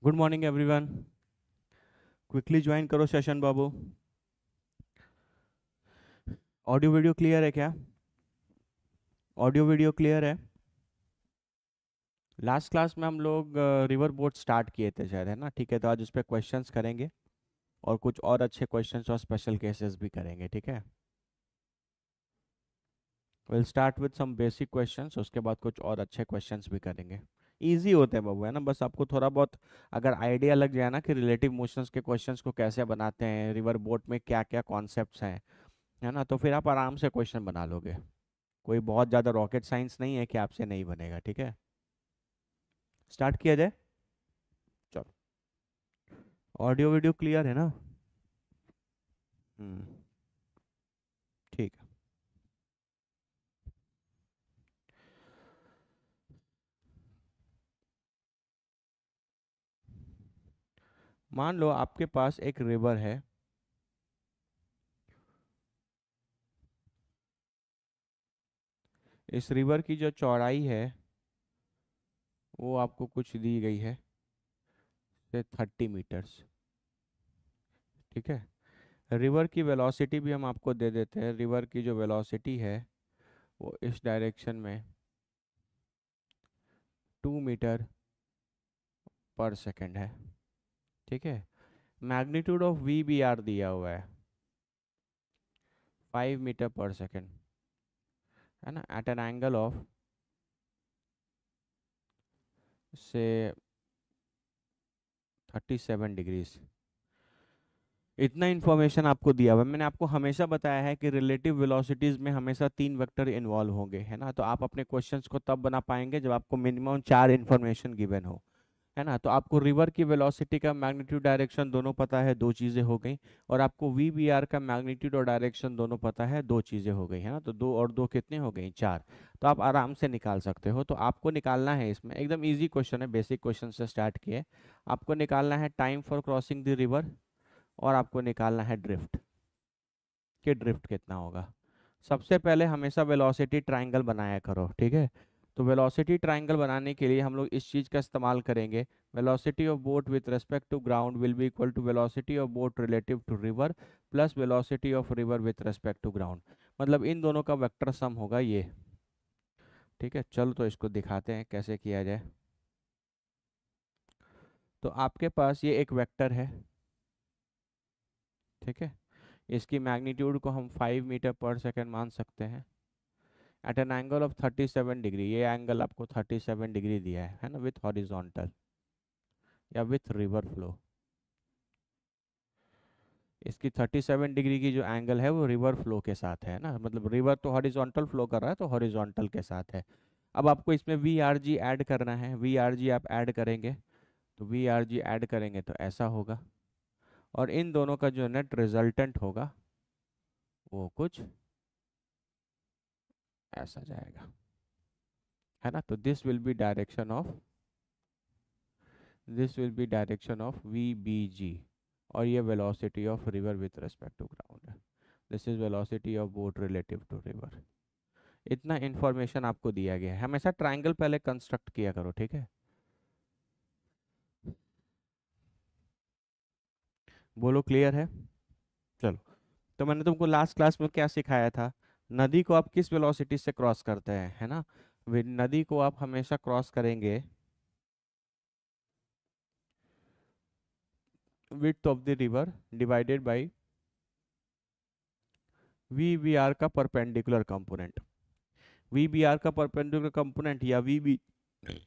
Good morning everyone. Quickly join करो session बाबू। Audio video clear है क्या? ऑडियो वीडियो क्लियर है? लास्ट क्लास में हम लोग रिवर बोट स्टार्ट किए थे शायद, है ना? ठीक है, तो आज उस पर क्वेश्चंस करेंगे और कुछ और अच्छे क्वेश्चंस और स्पेशल केसेस भी करेंगे। ठीक है, will start with some basic questions, उसके बाद कुछ और अच्छे क्वेश्चंस भी करेंगे। इजी होते हैं बाबू, है ना? बस आपको थोड़ा बहुत अगर आइडिया लग जाए ना कि रिलेटिव मोशंस के क्वेश्चंस को कैसे बनाते हैं, रिवर बोट में क्या क्या कॉन्सेप्ट्स हैं, है ना, तो फिर आप आराम से क्वेश्चन बना लोगे। कोई बहुत ज़्यादा रॉकेट साइंस नहीं है कि आपसे नहीं बनेगा। ठीक है, स्टार्ट किया जाए। चलो, ऑडियो वीडियो क्लियर है ना? हम्म, ठीक है। मान लो आपके पास एक रिवर है। इस रिवर की जो चौड़ाई है वो आपको कुछ दी गई है, से 30 मीटर्स। ठीक है, रिवर की वेलोसिटी भी हम आपको दे देते हैं। रिवर की जो वेलोसिटी है वो इस डायरेक्शन में 2 मीटर पर सेकेंड है। ठीक है, magnitude of V B R दिया हुआ है 5 मीटर पर सेकेंड, है ना, एट एन एंगल ऑफ से 37 डिग्रीज। इतना इन्फॉर्मेशन आपको दिया हुआ है। मैंने आपको हमेशा बताया है कि रिलेटिव वेलोसिटीज में हमेशा 3 वेक्टर इन्वॉल्व होंगे, है ना? तो आप अपने क्वेश्चंस को तब बना पाएंगे जब आपको मिनिमम 4 इन्फॉर्मेशन गिवन हो, है ना? तो आपको रिवर की वेलोसिटी का मैग्नीट्यूड डायरेक्शन दोनों पता है, 2 चीज़ें हो गई। और आपको वी बी आर का मैग्नीट्यूड और डायरेक्शन दोनों पता है, 2 चीज़ें हो गई, है ना? तो 2 और 2 कितने हो गई? 4। तो आप आराम से निकाल सकते हो। तो आपको निकालना है, इसमें एकदम इजी क्वेश्चन है, बेसिक क्वेश्चन से स्टार्ट किए। आपको निकालना है time for crossing the river, और आपको निकालना है ड्रिफ्ट, कि ड्रिफ्ट कितना होगा। सबसे पहले हमेशा वेलोसिटी ट्रायंगल बनाया करो। ठीक है, तो वेलोसिटी ट्रायंगल बनाने के लिए हम लोग इस चीज़ का इस्तेमाल करेंगे। Velocity of boat with respect to ground will be equal to velocity of boat relative to river plus velocity of river with respect to ground. मतलब इन दोनों का वेक्टर सम होगा ये। ठीक है, चलो तो इसको दिखाते हैं कैसे किया जाए। तो आपके पास ये एक वेक्टर है। ठीक है, इसकी मैग्नीट्यूड को हम 5 मीटर पर सेकेंड मान सकते हैं at an angle of 37 degree. ये एंगल आपको 37 डिग्री दिया है ना, विथ हॉरिजॉन्टल या विथ रिवर फ्लो। इसकी 37 डिग्री की जो एंगल है वो रिवर फ्लो के साथ है ना, मतलब रिवर तो हॉरिजॉन्टल फ्लो कर रहा है तो हॉरिजॉन्टल के साथ है। अब आपको इसमें वी आर जी ऐड करना है। वी आर जी आप ऐड करेंगे तो वी आर जी ऐड करेंगे तो ऐसा होगा, और इन दोनों का जो नेट रिजल्टेंट होगा वो कुछ ऐसा जाएगा, है ना? तो this will be direction of V B G, और ये velocity of river with respect to ground है। This is velocity of boat relative to river. इतना इंफॉर्मेशन आपको दिया गया है। हमेशा ट्रायंगल पहले कंस्ट्रक्ट किया करो। ठीक है, बोलो क्लियर है? चलो, तो मैंने तुमको लास्ट क्लास में क्या सिखाया था? नदी को आप किस वेलोसिटी से क्रॉस करते हैं, है ना? नदी को आप हमेशा क्रॉस करेंगे width of the river divided by V B R का perpendicular component. V B R का परपेंडिकुलर कंपोनेंट या वी बी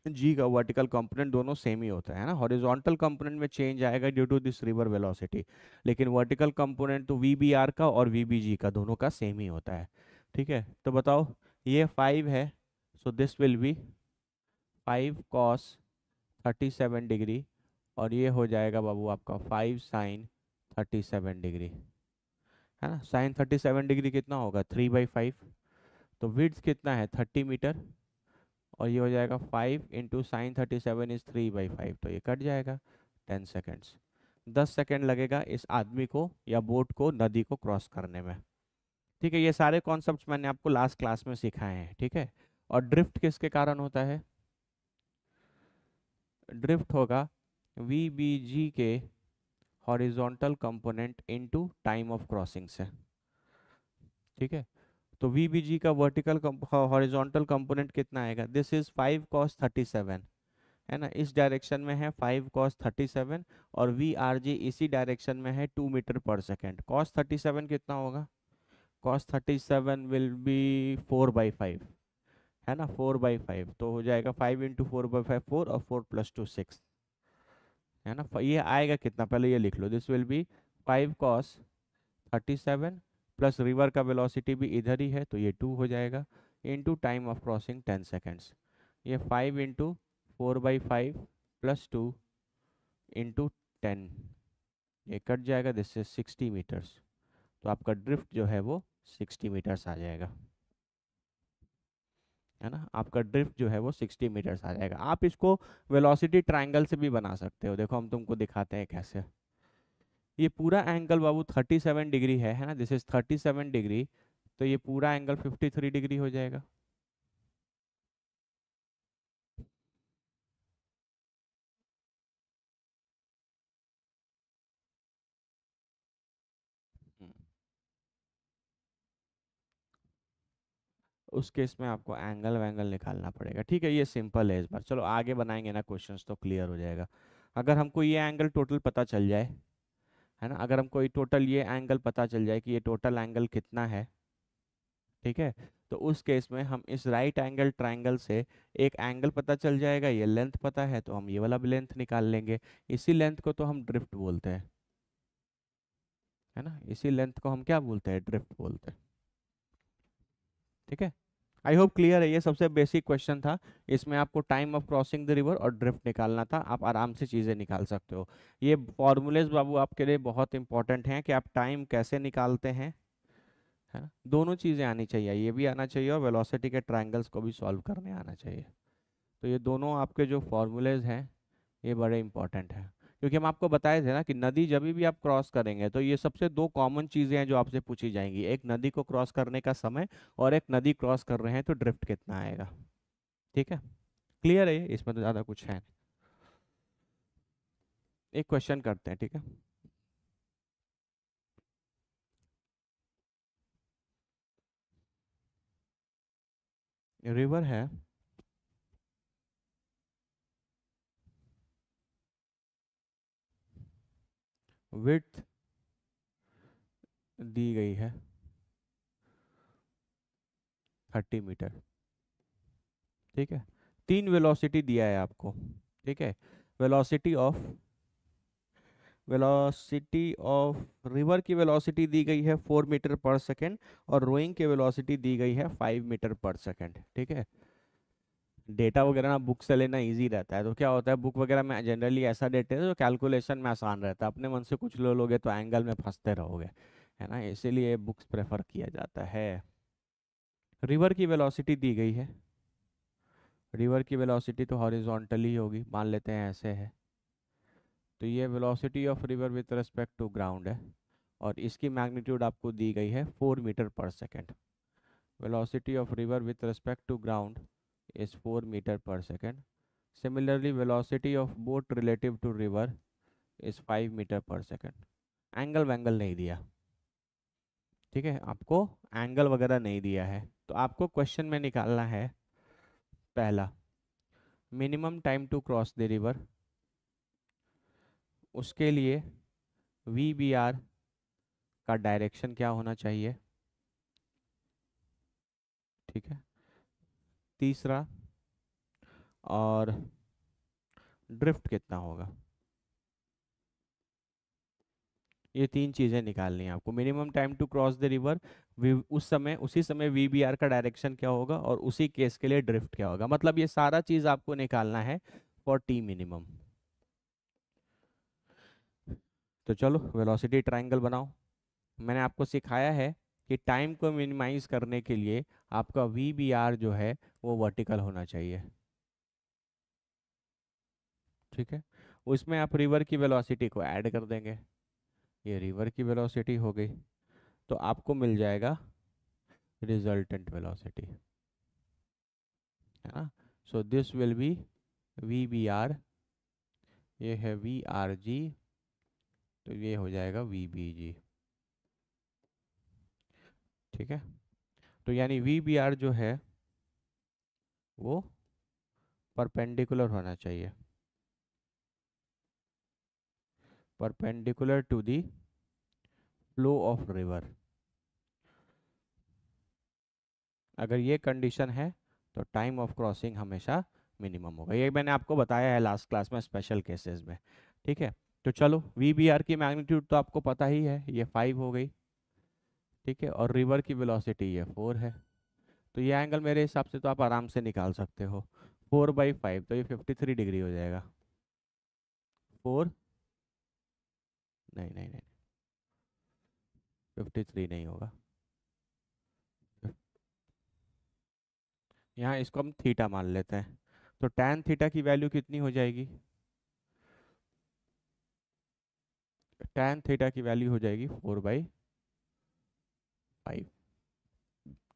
जी का वर्टिकल कंपोनेंट दोनों सेम ही होता है ना। हॉरिजॉन्टल कंपोनेंट में चेंज आएगा due to this river velocity, लेकिन वर्टिकल कंपोनेंट तो वी बी आर का और वी बी जी का दोनों का सेम ही होता है। ठीक है, तो बताओ, ये 5 है, सो this will be 5 cos 37 degree, और ये हो जाएगा बाबू आपका 5 sin 37 डिग्री, है ना? sin 37 डिग्री कितना होगा? 3/5। तो विड्थ कितना है? 30 मीटर, और ये हो जाएगा 5 × sin 37 इज 3/5, तो ये कट जाएगा। 10 सेकेंड्स, 10 सेकेंड लगेगा इस आदमी को या बोट को नदी को क्रॉस करने में। ठीक है, ये सारे कॉन्सेप्ट्स मैंने आपको लास्ट क्लास में सिखाए हैं। ठीक है, और ड्रिफ्ट किसके कारण होता है? ड्रिफ्ट होगा वी बी जी के horizontal component into time of crossing से। ठीक है, तो वी बी जी का वर्टिकल हॉरिजॉन्टल कंपोनेंट कितना आएगा, दिस इज 5 cos 37, है ना, इस डायरेक्शन में है 5 cos 37, और वी आर जी इसी डायरेक्शन में है 2 मीटर पर सेकेंड। cos 37 कितना होगा, cos 37 विल बी 4/5, है ना, 4/5, तो हो जाएगा 5 × 4/5 4, और 4 + 2 6, है ना। ये आएगा कितना, पहले ये लिख लो, this will be 5 cos 37 plus river का वेलोसिटी भी इधर ही है तो ये 2 हो जाएगा, into time of crossing 10 seconds. ये 5 × 4/5 + 2 इंटू 10, ये कट जाएगा, दिस इज 60 मीटर्स। तो आपका ड्रिफ्ट जो है वो 60 मीटर्स आ जाएगा, है ना, आपका ड्रिफ्ट जो है वो 60 मीटर्स आ जाएगा। आप इसको वेलोसिटी ट्रायंगल से भी बना सकते हो, देखो हम तुमको दिखाते हैं कैसे। ये पूरा एंगल बाबू 37 डिग्री है ना, दिस इज 37 डिग्री, तो ये पूरा एंगल 53 डिग्री हो जाएगा। हम्म, उस केस में आपको एंगल वैंगल निकालना पड़ेगा। ठीक है, ये सिंपल है, इस बार चलो आगे बनाएंगे ना क्वेश्चंस तो क्लियर हो जाएगा। अगर हमको ये एंगल टोटल पता चल जाए, है ना, अगर हमको ये टोटल ये एंगल पता चल जाए कि ये टोटल एंगल कितना है, ठीक है, तो उस केस में हम इस राइट एंगल ट्रायंगल से एक एंगल पता चल जाएगा, ये लेंथ पता है तो हम ये वाला भी लेंथ निकाल लेंगे। इसी लेंथ को तो हम ड्रिफ्ट बोलते हैं, है ना, इसी लेंथ को हम क्या बोलते हैं, ड्रिफ्ट बोलते हैं। ठीक है, आई होप क्लियर है, ये सबसे बेसिक क्वेश्चन था। इसमें आपको time of crossing the river और ड्रिफ्ट निकालना था, आप आराम से चीज़ें निकाल सकते हो। ये फॉर्मूलेज बाबू आपके लिए बहुत इंपॉर्टेंट हैं कि आप टाइम कैसे निकालते हैं, है ना, दोनों चीज़ें आनी चाहिए, ये भी आना चाहिए और वेलोसिटी के ट्रायंगल्स को भी सॉल्व करने आना चाहिए। तो ये दोनों आपके जो फॉर्मूलेज हैं ये बड़े इंपॉर्टेंट हैं, क्योंकि हम आपको बताए थे ना कि नदी जब भी आप क्रॉस करेंगे तो ये सबसे दो कॉमन चीज़ें हैं जो आपसे पूछी जाएंगी, एक नदी को क्रॉस करने का समय, और एक नदी क्रॉस कर रहे हैं तो ड्रिफ्ट कितना आएगा। ठीक है, क्लियर है ये, इसमें तो ज़्यादा कुछ है नहीं। एक क्वेश्चन करते हैं, ठीक है। रिवर है, विड्थ दी गई है 30 मीटर, ठीक है, तीन वेलोसिटी दिया है आपको, ठीक है, velocity of velocity of river की वेलोसिटी दी गई है 4 मीटर पर सेकेंड, और रोइंग की वेलोसिटी दी गई है 5 मीटर पर सेकेंड। ठीक है, डेटा वगैरह ना बुक से लेना इजी रहता है, तो क्या होता है बुक वगैरह में जनरली ऐसा डेटा है जो कैलकुलेशन में आसान रहता है, अपने मन से कुछ ले लोगे तो एंगल में फंसते रहोगे, है ना, इसीलिए बुक्स प्रेफर किया जाता है। रिवर की वेलोसिटी दी गई है, रिवर की वेलोसिटी तो हॉरिजॉन्टली होगी, मान लेते हैं ऐसे है, तो ये velocity of river with respect to ground है, और इसकी मैग्नीट्यूड आपको दी गई है 4 meter per second. Velocity of river with respect to ground is 4 meter per second. Similarly velocity of boat relative to river is 5 meter per second. Angle वैंगल नहीं दिया, ठीक है, आपको एंगल वगैरह नहीं दिया है, तो आपको क्वेश्चन में निकालना है पहला minimum time to cross the river, उसके लिए वी बी आर का डायरेक्शन क्या होना चाहिए, ठीक है, तीसरा, और ड्रिफ्ट कितना होगा। ये तीन चीज़ें निकालनी है आपको, minimum time to cross the river, उस समय उसी समय वी बी आर का डायरेक्शन क्या होगा, और उसी केस के लिए ड्रिफ्ट क्या होगा, मतलब ये सारा चीज़ आपको निकालना है फॉर टी मिनिमम। तो चलो वेलोसिटी ट्रायंगल बनाओ। मैंने आपको सिखाया है कि टाइम को मिनिमाइज करने के लिए आपका वी बी आर जो है वो वर्टिकल होना चाहिए, ठीक है, उसमें आप रिवर की वेलोसिटी को ऐड कर देंगे, ये रिवर की वेलोसिटी हो गई, तो आपको मिल जाएगा रिजल्टेंट वेलोसिटी, है ना। So this will be V B R ये है वी आर जी, तो ये हो जाएगा वी बी जी। ठीक है, तो यानी वी बी आर जो है वो परपेंडिकुलर होना चाहिए, perpendicular to the flow of river. अगर ये कंडीशन है तो टाइम ऑफ क्रॉसिंग हमेशा मिनिमम होगा। ये मैंने आपको बताया है लास्ट क्लास में स्पेशल केसेस में। ठीक है, तो चलो वी बी आर की मैग्नीट्यूड तो आपको पता ही है, ये 5 हो गई। ठीक है, और रिवर की वेलोसिटी ये 4 है। तो ये एंगल मेरे हिसाब से तो आप आराम से निकाल सकते हो, 4/5, तो ये 53 डिग्री हो जाएगा। 4, नहीं नहीं नहीं, 53 नहीं होगा। यहाँ इसको हम थीटा मान लेते हैं, तो tan थीटा की वैल्यू कितनी हो जाएगी? tan थीटा की वैल्यू हो जाएगी 4/5,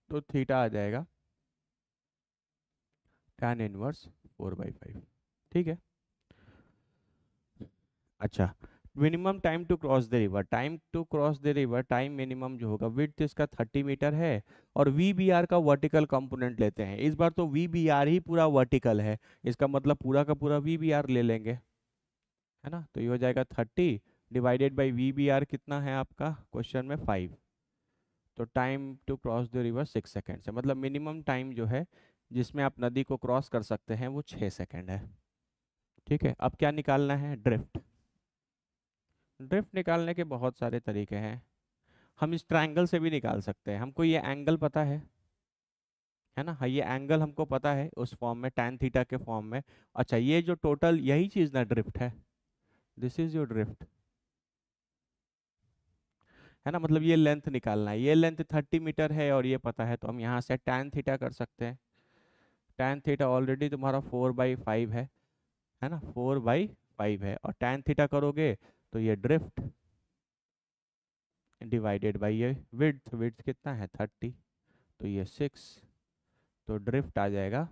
तो थीटा आ जाएगा tan इनवर्स 4/5। ठीक है, अच्छा, minimum time to cross the river, time to cross the river, time minimum जो होगा, विड्थ इसका 30 मीटर है, और वी बी आर का वर्टिकल कंपोनेंट लेते हैं। इस बार तो वी बी आर ही पूरा वर्टिकल है, इसका मतलब पूरा का पूरा वी बी आर ले लेंगे, है ना। तो ये हो जाएगा 30 divided by V B R, कितना है आपका क्वेश्चन में 5। तो time to cross the river 6 seconds है, मतलब मिनिमम टाइम जो है जिसमें आप नदी को क्रॉस कर सकते हैं वो 6 सेकेंड है। ठीक है, अब क्या निकालना है? ड्रिफ्ट। ड्रिफ्ट निकालने के बहुत सारे तरीके हैं, हम इस ट्रायंगल से भी निकाल सकते हैं। हमको ये एंगल पता है ना, हाँ ये एंगल हमको पता है उस फॉर्म में, tan थीटा के फॉर्म में। अच्छा, ये जो टोटल यही चीज ना ड्रिफ्ट है, दिस इज योर ड्रिफ्ट, है ना। मतलब ये लेंथ निकालना है, ये लेंथ 30 मीटर है और ये पता है, तो हम यहाँ से tan थीटा कर सकते हैं। tan थीटा ऑलरेडी तुम्हारा 4/5 है ना, 4/5 है, और tan थीटा करोगे तो ये ड्रिफ्ट डिवाइडेड बाई ये विड्थ, विड्थ कितना है 30, तो ये 6, तो ड्रिफ्ट आ जाएगा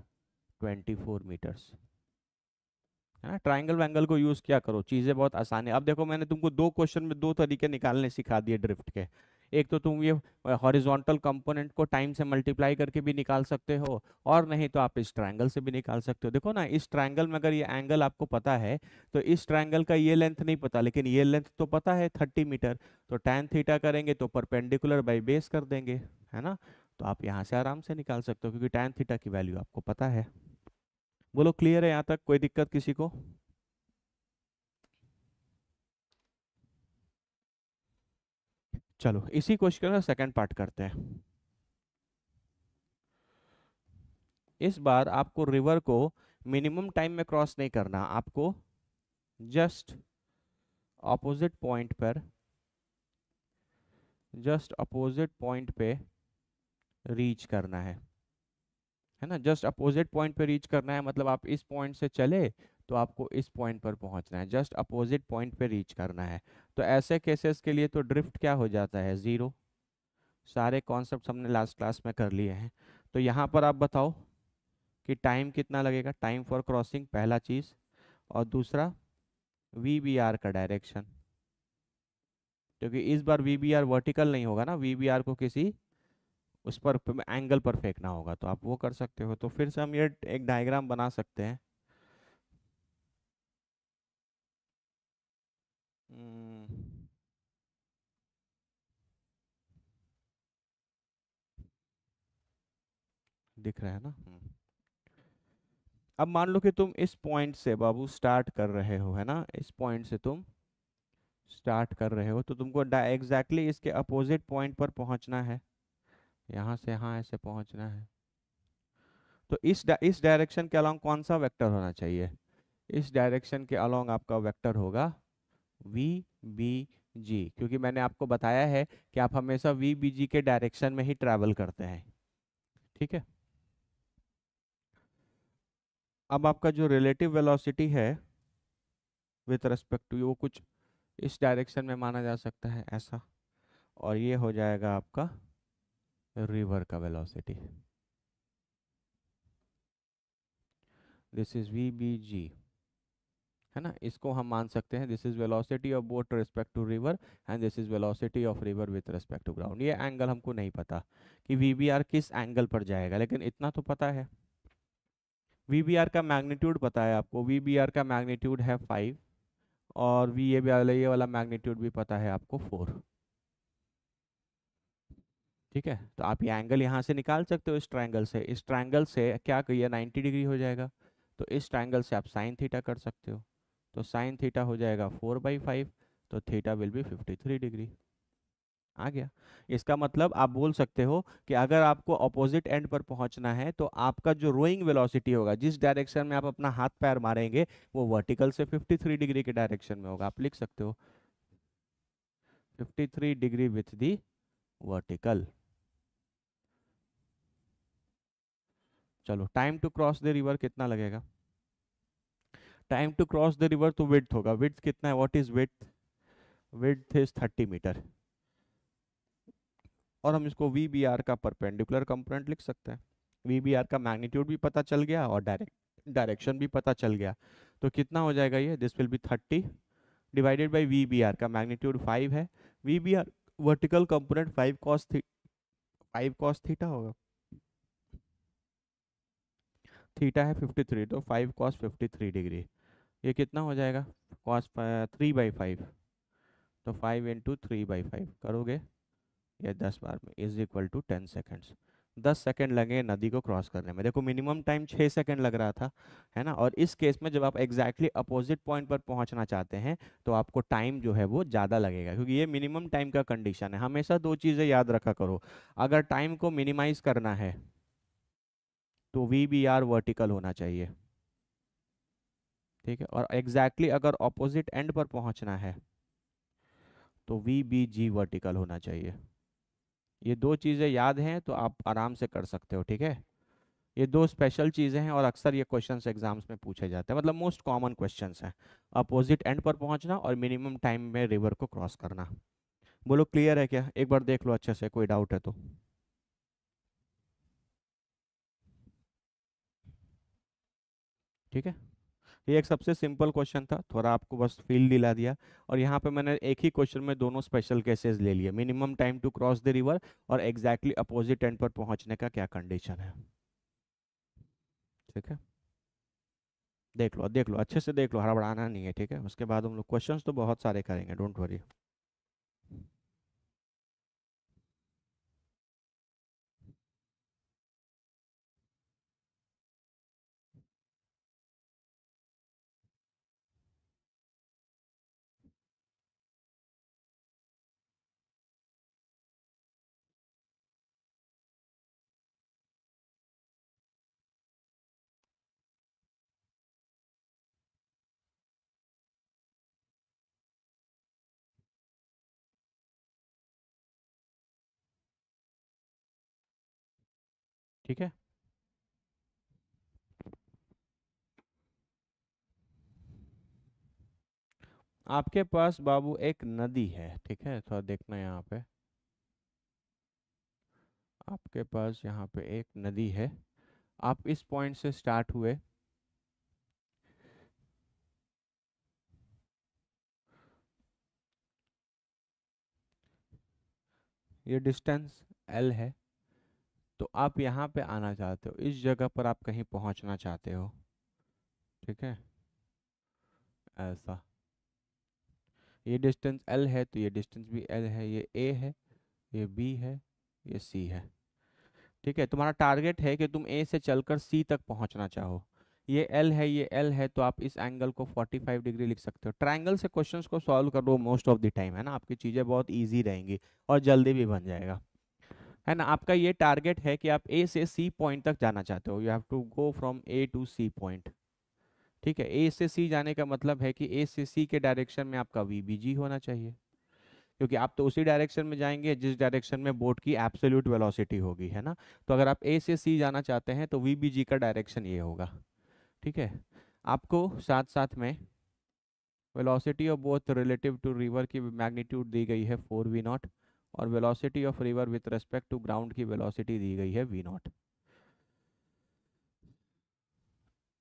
24 मीटर्स, है ना। ट्राइंगल वैंगल को यूज किया करो, चीजें बहुत आसान है। अब देखो मैंने तुमको दो क्वेश्चन में दो तरीके निकालने सिखा दिए ड्रिफ्ट के। एक तो तुम ये हॉरिजॉन्टल कंपोनेंट को टाइम से मल्टीप्लाई करके भी निकाल सकते हो, और नहीं तो आप इस ट्रायंगल से भी निकाल सकते हो। देखो ना, इस ट्रायंगल में अगर ये एंगल आपको पता है, तो इस ट्रायंगल का ये लेंथ नहीं पता, लेकिन ये लेंथ तो पता है 30 मीटर, तो tan थीटा करेंगे तो परपेंडिकुलर बाई बेस कर देंगे, है ना। तो आप यहाँ से आराम से निकाल सकते हो, क्योंकि tan थीटा की वैल्यू आपको पता है। बोलो, क्लियर है यहाँ तक? कोई दिक्कत किसी को? चलो इसी क्वेश्चन का सेकंड पार्ट करते हैं। इस बार आपको रिवर को मिनिमम टाइम में क्रॉस नहीं करना, आपको जस्ट ऑपोजिट पॉइंट पर, जस्ट अपोजिट पॉइंट पे रीच करना है ना। जस्ट अपोजिट पॉइंट पे रीच करना है, मतलब आप इस पॉइंट से चले तो आपको इस पॉइंट पर पहुंचना है, जस्ट अपोजिट पॉइंट पे रीच करना है। तो ऐसे केसेस के लिए तो ड्रिफ्ट क्या हो जाता है? ज़ीरो। सारे कॉन्सेप्ट हमने लास्ट क्लास में कर लिए हैं। तो यहाँ पर आप बताओ कि टाइम कितना लगेगा, टाइम फॉर क्रॉसिंग पहला चीज़, और दूसरा वी बी आर का डायरेक्शन, क्योंकि इस बार वी बी आर वर्टिकल नहीं होगा ना, वी बी आर को किसी उस पर एंगल पर फेंकना होगा, तो आप वो कर सकते हो। तो फिर से हम ये एक डायग्राम बना सकते हैं। हम्म, दिख रहा है ना? अब मान लो कि तुम इस पॉइंट से बाबू स्टार्ट कर रहे हो, है ना, इस पॉइंट से तुम स्टार्ट कर रहे हो, तो तुमको एग्जैक्टली इसके अपोजिट पॉइंट पर पहुंचना है, यहाँ से यहाँ ऐसे पहुंचना है। तो इस डायरेक्शन के अलोंग कौन सा वेक्टर होना चाहिए? इस डायरेक्शन के अलोंग आपका वेक्टर होगा वी बी जी, क्योंकि मैंने आपको बताया है कि आप हमेशा वी बी जी के डायरेक्शन में ही ट्रैवल करते हैं। ठीक है, अब आपका जो रिलेटिव वेलोसिटी है विथ रेस्पेक्ट टू, वो कुछ इस डायरेक्शन में माना जा सकता है ऐसा, और ये हो जाएगा आपका रिवर का velocity, this is V B G. है ना, इसको हम मान सकते हैं this is velocity of boat respect to river and this is velocity of river with respect to ground. ये एंगल हमको नहीं पता कि वीबीआर किस एंगल पर जाएगा, लेकिन इतना तो पता है वीबीआर का मैग्नीट्यूड पता है आपको, वीबीआर का मैग्नीट्यूड है 5 और ये वाला मैग्नीट्यूड भी पता है आपको 4। ठीक है, तो आप ये एंगल यहाँ से निकाल सकते हो इस ट्रायंगल से, इस ट्रायंगल से क्या कहिए 90 डिग्री हो जाएगा, तो इस ट्रायंगल से आप साइन थीटा कर सकते हो, तो साइन थीटा हो जाएगा 4/5, तो थीटा विल बी 53 डिग्री। आ गया। इसका मतलब आप बोल सकते हो कि अगर आपको अपोजिट एंड पर पहुंचना है तो आपका जो रोइंग वेलोसिटी होगा, जिस डायरेक्शन में आप अपना हाथ पैर मारेंगे, वो वर्टिकल से 53 डिग्री के डायरेक्शन में होगा। आप लिख सकते हो 53 डिग्री विथ दी वर्टिकल। चलो, time to cross the river कितना लगेगा? Time to cross the river तो विड्थ होगा, विड्थ कितना है, what is width? Width is 30 metre, और हम इसको वी बी आर का परपेंडिकुलर कंपोनेंट लिख सकते हैं। वी बी आर का मैग्नीट्यूड भी पता चल गया और डायरेक्शन भी पता चल गया, तो कितना हो जाएगा ये, this will be 30 divided by V B R का मैग्नीट्यूड 5 है, V B R vertical component 5 cos theta होगा, थीटा है 53, तो 5 कॉस 53 डिग्री, ये कितना हो जाएगा, कॉस 3/5, तो 5 × 3/5 करोगे या 10 बार में is equal to 10 seconds. 10 second लगे नदी को क्रॉस करने में। देखो मिनिमम टाइम 6 सेकेंड लग रहा था, है ना, और इस केस में जब आप एग्जैक्टली अपोजिट पॉइंट पर पहुंचना चाहते हैं तो आपको टाइम जो है वो ज़्यादा लगेगा, क्योंकि ये मिनिमम टाइम का कंडीशन है। हमेशा दो चीज़ें याद रखा करो, अगर टाइम को मिनिमाइज करना है तो वी बी आर वर्टिकल होना चाहिए, ठीक है, और एग्जैक्टली अगर ऑपोजिट एंड पर पहुंचना है तो वी बी जी वर्टिकल होना चाहिए। ये दो चीज़ें याद हैं तो आप आराम से कर सकते हो, ठीक है। ये दो स्पेशल चीज़ें हैं और अक्सर ये क्वेश्चंस एग्जाम्स में पूछे जाते हैं, मतलब मोस्ट कॉमन क्वेश्चंस हैं, अपोजिट एंड पर पहुंचना और मिनिमम टाइम में रिवर को क्रॉस करना। बोलो क्लियर है क्या? एक बार देख लो अच्छे से, कोई डाउट है तो। ठीक है, ये एक सबसे सिंपल क्वेश्चन था, थोड़ा आपको बस फील दिला दिया, और यहाँ पे मैंने एक ही क्वेश्चन में दोनों स्पेशल केसेस ले लिए, minimum time to cross the river और एग्जैक्टली अपोजिट एंड पर पहुंचने का क्या कंडीशन है। ठीक है, देख लो अच्छे से देख लो, हड़बड़ाना नहीं है, ठीक है। उसके बाद हम लोग क्वेश्चंस तो बहुत सारे करेंगे, डोंट वरी। ठीक है, आपके पास बाबू एक नदी है, ठीक है, थोड़ा देखना यहाँ पे, आपके पास यहाँ पे एक नदी है, आप इस पॉइंट से स्टार्ट हुए, ये डिस्टेंस L है, तो आप यहाँ पे आना चाहते हो, इस जगह पर आप कहीं पहुँचना चाहते हो, ठीक है, ऐसा, ये डिस्टेंस L है तो ये डिस्टेंस भी L है, ये A है, ये B है, ये C है, ठीक है। तुम्हारा टारगेट है कि तुम A से चलकर C तक पहुंचना चाहो, ये L है, ये L है, तो आप इस एंगल को 45 डिग्री लिख सकते हो। ट्रायंगल से क्वेश्चंस को सॉल्व कर लो मोस्ट ऑफ द टाइम, है ना, आपकी चीज़ें बहुत इजी रहेंगी और जल्दी भी बन जाएगा, है ना। आपका ये टारगेट है कि आप A से C पॉइंट तक जाना चाहते हो, you have to go from A to C point, ठीक है। A से C जाने का मतलब है कि A से C के डायरेक्शन में आपका VBG होना चाहिए, क्योंकि आप तो उसी डायरेक्शन में जाएंगे जिस डायरेक्शन में बोट की एब्सोल्यूट वेलोसिटी होगी, है ना। तो अगर आप A से C जाना चाहते हैं तो VBG का डायरेक्शन ये होगा, ठीक है। आपको साथ साथ में velocity of boat relative to river की मैग्नीट्यूड दी गई है 4V0, और velocity of river with respect to ground की वेलोसिटी दी गई है V0,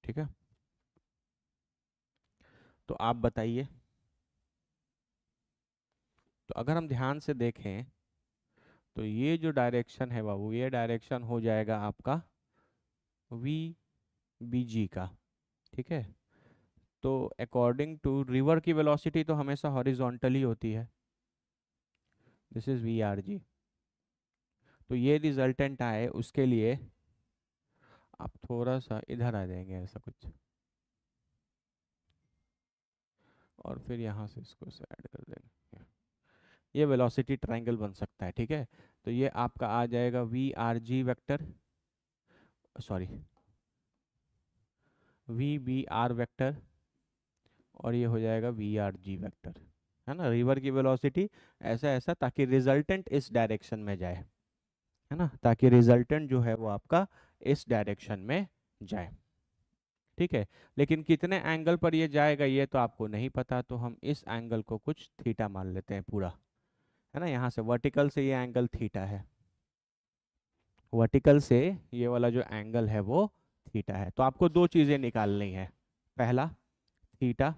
ठीक है। तो आप बताइए। तो अगर हम ध्यान से देखें तो ये जो डायरेक्शन है बाबू, ये डायरेक्शन हो जाएगा आपका वी बी जी का। ठीक है, तो अकॉर्डिंग टू रिवर की वेलोसिटी तो हमेशा हॉरिजॉन्टल ही होती है, this is V R G. तो ये रिजल्टेंट आए उसके लिए आप थोड़ा सा इधर आ जाएंगे ऐसा कुछ, और फिर यहाँ से इसको ऐड कर देंगे, ये वेलोसिटी ट्रायंगल बन सकता है। ठीक है, तो ये आपका आ जाएगा V R G vector, sorry V B R vector, और ये हो जाएगा वी आर जी वेक्टर, है ना। रिवर की वेलोसिटी ऐसा ऐसा ताकि रिजल्टेंट इस डायरेक्शन में जाए, है ना, ताकि रिजल्टेंट जो है वो आपका इस डायरेक्शन में जाए। ठीक है, लेकिन कितने एंगल पर ये जाएगा ये तो आपको नहीं पता, तो हम इस एंगल को कुछ थीटा मान लेते हैं पूरा, है ना। यहाँ से वर्टिकल से ये एंगल थीटा है, वर्टिकल से ये वाला जो एंगल है वो थीटा है। तो आपको दो चीज़ें निकालनी है, पहला थीटा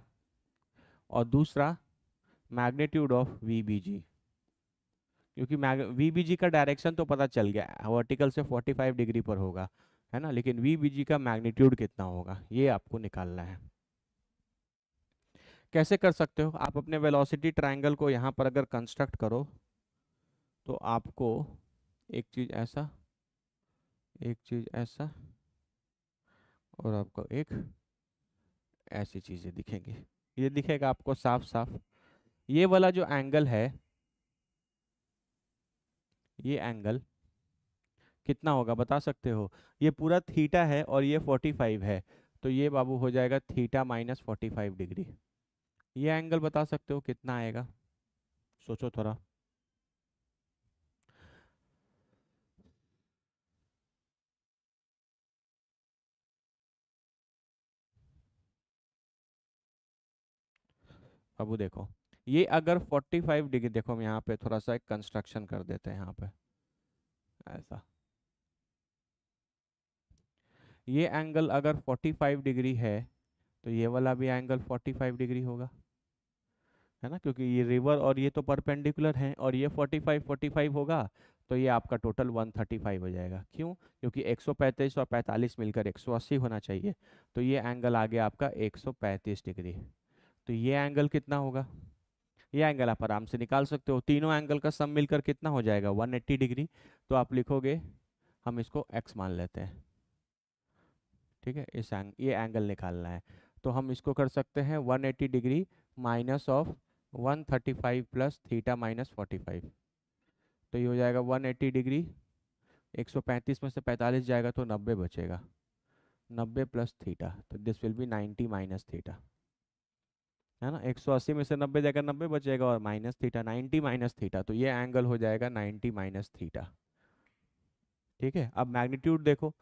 और दूसरा मैग्नीट्यूड ऑफ वी बी जी। क्योंकि वी बी जी का डायरेक्शन तो पता चल गया, वर्टिकल से 45 डिग्री पर होगा, है ना, लेकिन वी बी जी का मैग्नीट्यूड कितना होगा ये आपको निकालना है। कैसे कर सकते हो आप, अपने वेलोसिटी ट्रायंगल को यहाँ पर अगर कंस्ट्रक्ट करो तो आपको एक चीज़ ऐसा, एक चीज़ ऐसा, और आपको एक ऐसी चीज़ें दिखेंगी, ये दिखेगा आपको साफ साफ। ये वाला जो एंगल है, ये एंगल कितना होगा बता सकते हो, ये पूरा थीटा है और ये 45 है, तो ये बाबू हो जाएगा थीटा माइनस 45 डिग्री। ये एंगल बता सकते हो कितना आएगा, सोचो थोड़ा। बाबू देखो, ये अगर 45 डिग्री, देखो हम यहाँ पे थोड़ा सा एक कंस्ट्रक्शन कर देते हैं यहाँ पे ऐसा, ये एंगल अगर 45 डिग्री है तो ये वाला भी एंगल 45 डिग्री होगा, है ना, क्योंकि ये रिवर और ये तो परपेंडिकुलर है, और ये 45 होगा, तो ये आपका टोटल 135 हो जाएगा। क्यों? क्योंकि 135 और 45 मिलकर 180 होना चाहिए, तो ये एंगल आ गया आपका 135 डिग्री। तो ये एंगल कितना होगा, ये एंगल आप आराम से निकाल सकते हो, तीनों एंगल का सम मिलकर कितना हो जाएगा 180 डिग्री। तो आप लिखोगे, हम इसको x मान लेते हैं, ठीक है, ये एंगल निकालना है, तो हम इसको कर सकते हैं 180 degree minus of 135 plus theta minus 45, तो ये हो जाएगा 180 डिग्री, 135 में से 45 जाएगा तो 90 बचेगा, 90 प्लस थीटा, तो this will B 90 minus theta, है ना। 180 में से 90 जाएगा, 90 बचेगा, और माइनस थीटा 90 माइनस थीटा, तो ये एंगल हो जाएगा 90 माइनस थीटा। ठीक है, अब मैग्नीट्यूड देखो,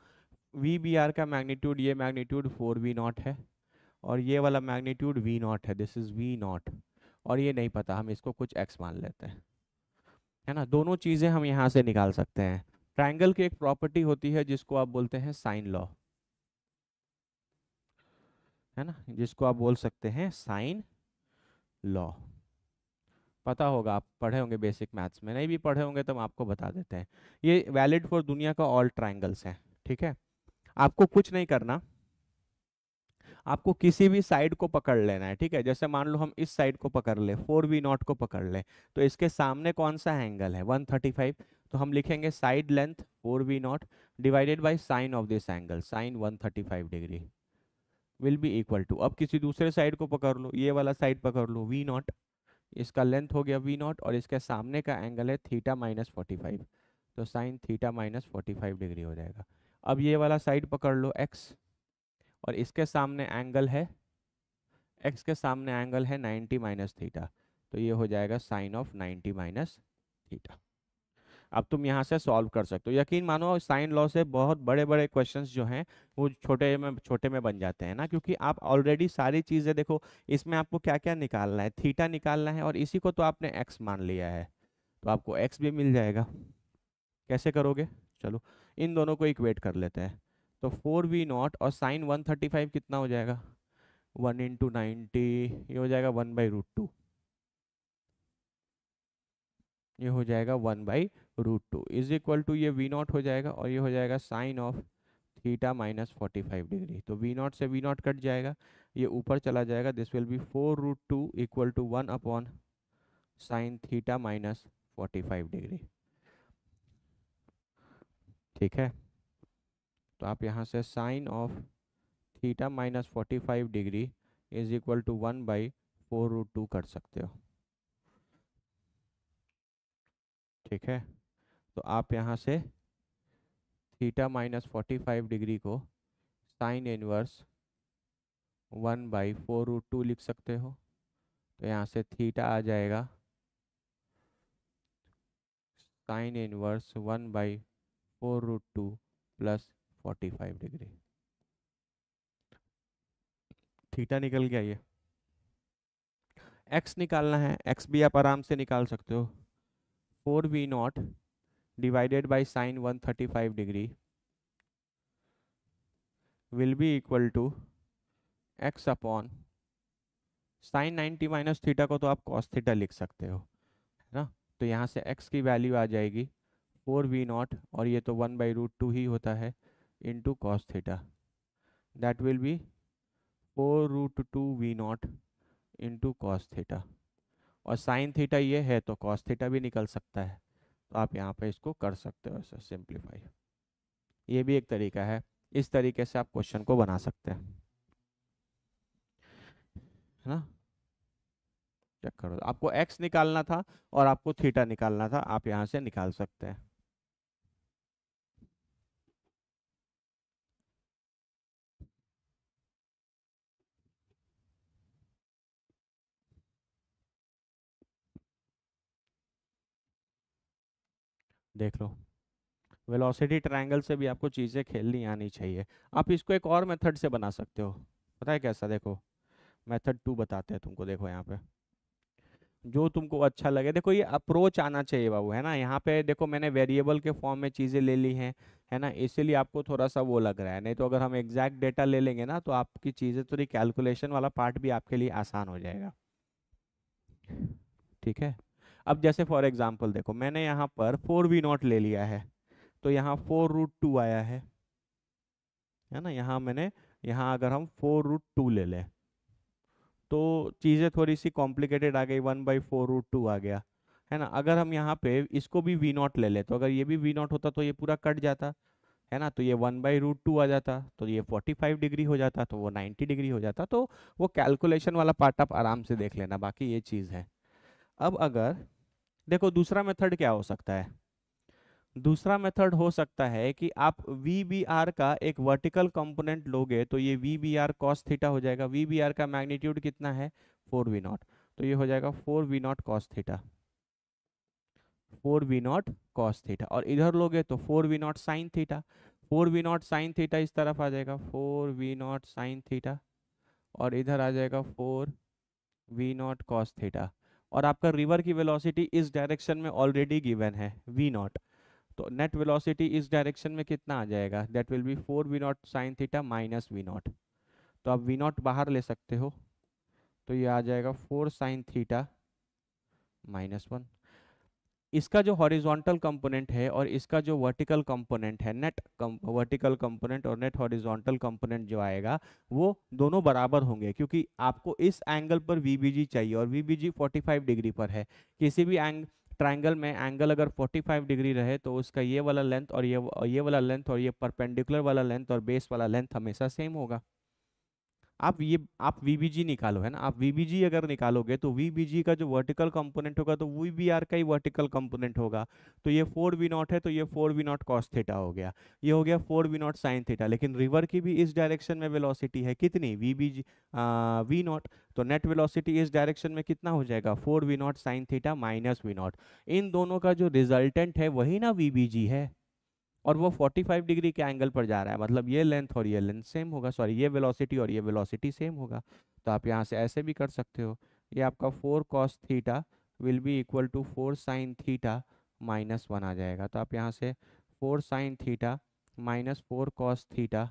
वी बी आर का मैग्नीट्यूड, ये मैग्नीट्यूड 4v0 है, और ये वाला मैग्नीट्यूड v0 है, दिस इज v0, और ये नहीं पता, हम इसको कुछ x मान लेते हैं, है ना। दोनों चीज़ें हम यहाँ से निकाल सकते हैं। ट्रायंगल की एक प्रॉपर्टी होती है जिसको आप बोलते हैं साइन लॉ, है ना, जिसको आप बोल सकते हैं साइन लॉ। पता होगा, आप पढ़े होंगे बेसिक मैथ्स में, नहीं भी पढ़े होंगे तो हम आपको बता देते हैं। ये वैलिड फॉर दुनिया का ऑल ट्रायंगल्स हैं। ठीक है, आपको कुछ नहीं करना, आपको किसी भी साइड को पकड़ लेना है। ठीक है, जैसे मान लो हम इस साइड को पकड़ ले, 4v0 को पकड़ ले, तो इसके सामने कौन सा एंगल है 135, तो हम लिखेंगे side length 4v0 divided by sine of this angle, sine 135 degree will be equal to, अब किसी दूसरे साइड को पकड़ लो, ये वाला साइड पकड़ लो v0, इसका लेंथ हो गया v0, और इसके सामने का एंगल है थीटा माइनस 45, तो साइन थीटा माइनस 45 डिग्री हो जाएगा। अब ये वाला साइड पकड़ लो x, और इसके सामने एंगल है, x के सामने एंगल है 90 माइनस थीटा, तो ये हो जाएगा साइन ऑफ 90 माइनस थीटा। अब तुम यहाँ से सॉल्व कर सकते हो, यकीन मानो साइन लॉ से बहुत बड़े बड़े क्वेश्चंस जो हैं वो छोटे में बन जाते हैं ना, क्योंकि आप ऑलरेडी सारी चीज़ें देखो, इसमें आपको क्या क्या निकालना है, थीटा निकालना है, और इसी को तो आपने x मान लिया है, तो आपको x भी मिल जाएगा। कैसे करोगे, चलो इन दोनों को इक्वेट कर लेते हैं, तो 4v0 और साइन 135 कितना हो जाएगा, 1 × 90, ये हो जाएगा 1/√2, ये हो जाएगा 1/√2 इज इक्वल टू, ये V0 हो जाएगा और ये हो जाएगा sine of theta minus 45 degree. तो V0 से V0 कट जाएगा, ये ऊपर चला जाएगा, this will be 4√2 equal to 1 sine theta minus 45 degree. ठीक है, तो आप यहाँ से sine of theta minus 45 degree is equal to 1/4√2 कर सकते हो। ठीक है, तो आप यहाँ से थीटा माइनस 45 डिग्री को साइन इनवर्स 1/4√2 लिख सकते हो। तो यहाँ से थीटा आ जाएगा sine inverse 1/4√2 plus 45 degree. Theta निकल गया। ये एक्स निकालना है, एक्स भी आप आराम से निकाल सकते हो। 4V0 divided by sine 135 degree will be equal to x upon sine 90 minus theta को तो आप कॉस थीटा लिख सकते हो, है ना। तो यहाँ से x की वैल्यू आ जाएगी 4V0 और ये तो 1/√2 ही होता है into cos theta, that will B 4√2V0 into cos theta. और साइन थीटा ये है तो कॉस थीटा भी निकल सकता है, तो आप यहाँ पे इसको कर सकते हो ऐसा सिंप्लीफाई। ये भी एक तरीका है, इस तरीके से आप क्वेश्चन को बना सकते हैं, है ना। चेक करो, आपको x निकालना था और आपको थीटा निकालना था, आप यहाँ से निकाल सकते हैं। देख लो, वेलोसिटी ट्रायंगल से भी आपको चीज़ें खेलनी आनी चाहिए। आप इसको एक और मेथड से बना सकते हो, पता है कैसा, देखो मेथड 2 बताते हैं तुमको। देखो यहाँ पे जो तुमको अच्छा लगे, देखो ये अप्रोच आना चाहिए बाबू, है ना। यहाँ पे देखो मैंने वेरिएबल के फॉर्म में चीज़ें ले ली हैं, है ना, इसीलिए आपको थोड़ा सा वो लग रहा है। नहीं तो अगर हम एग्जैक्ट डेटा ले लेंगे ना तो आपकी चीज़ें, थोड़ी कैलकुलेशन वाला पार्ट भी आपके लिए आसान हो जाएगा। ठीक है, अब जैसे फॉर एग्जांपल देखो, मैंने यहाँ पर 4V0 ले लिया है, तो यहाँ 4√2 आया है ना। यहाँ मैंने, यहाँ अगर हम 4√2 ले लें तो चीज़ें थोड़ी सी कॉम्प्लिकेटेड आ गई, 1/4√2 आ गया, है ना। अगर हम यहाँ पे इसको भी V0 ले ले, तो अगर ये भी V0 होता तो ये पूरा कट जाता, है ना। तो ये 1/√2 आ जाता, तो ये 45 डिग्री हो जाता, तो वो 90 डिग्री हो जाता। तो वो कैलकुलेशन वाला पार्ट आप आराम से देख लेना, बाकी ये चीज़ है। अब अगर देखो दूसरा मेथड क्या हो सकता है, दूसरा मेथड हो सकता है कि आप VBR का एक वर्टिकल कंपोनेंट लोगे, तो ये VBR cos थीटा हो जाएगा। VBR का मैग्नीट्यूड कितना है, 4V0, तो ये हो जाएगा 4V0 cos theta, 4V0 cos theta. और इधर लोगे तो 4V0 sin theta, 4V0 sin theta इस तरफ आ जाएगा, 4V0 sin थीटा, और इधर आ जाएगा 4V0 cos थीटा। और आपका रिवर की वेलोसिटी इस डायरेक्शन में ऑलरेडी गिवन है V0, तो नेट वेलोसिटी इस डायरेक्शन में कितना आ जाएगा, that will B 4V0 sin theta minus V0। तो आप V0 बाहर ले सकते हो, तो ये आ जाएगा 4 sin थीटा -1। इसका जो हॉरिजॉन्टल कंपोनेंट है और इसका जो वर्टिकल कंपोनेंट है, नेट वर्टिकल कंपोनेंट और नेट हॉरिजॉन्टल कंपोनेंट जो आएगा, वो दोनों बराबर होंगे, क्योंकि आपको इस एंगल पर VBG चाहिए और VBG 45 डिग्री पर है। किसी भी ट्रायंगल में एंगल अगर 45 डिग्री रहे तो उसका ये वाला लेंथ और ये वाला लेंथ और ये परपेंडिकुलर वाला लेंथ और बेस वाला लेंथ हमेशा सेम होगा। आप VBG निकालो, है ना। आप VBG अगर निकालोगे तो VBG का जो वर्टिकल कंपोनेंट होगा तो VBR का ही वर्टिकल कंपोनेंट होगा। तो ये 4V0 है, तो ये 4V0 cos थीटा हो गया, ये हो गया 4V0 sin थीटा। लेकिन रिवर की भी इस डायरेक्शन में वेलोसिटी है कितनी, VBG V0, तो नेट वेलोसिटी इस डायरेक्शन में कितना हो जाएगा, 4V0 sin theta minus V0। इन दोनों का जो रिजल्टेंट है वही ना VBG है, और वो 45 डिग्री के एंगल पर जा रहा है, मतलब ये लेंथ और ये लेंथ सेम होगा, सॉरी ये वेलोसिटी और ये वेलोसिटी सेम होगा। तो आप यहाँ से ऐसे भी कर सकते हो, ये आपका 4 cos theta will be equal to 4 sin theta -1 आ जाएगा। तो आप यहाँ से 4 sin theta -4 cos theta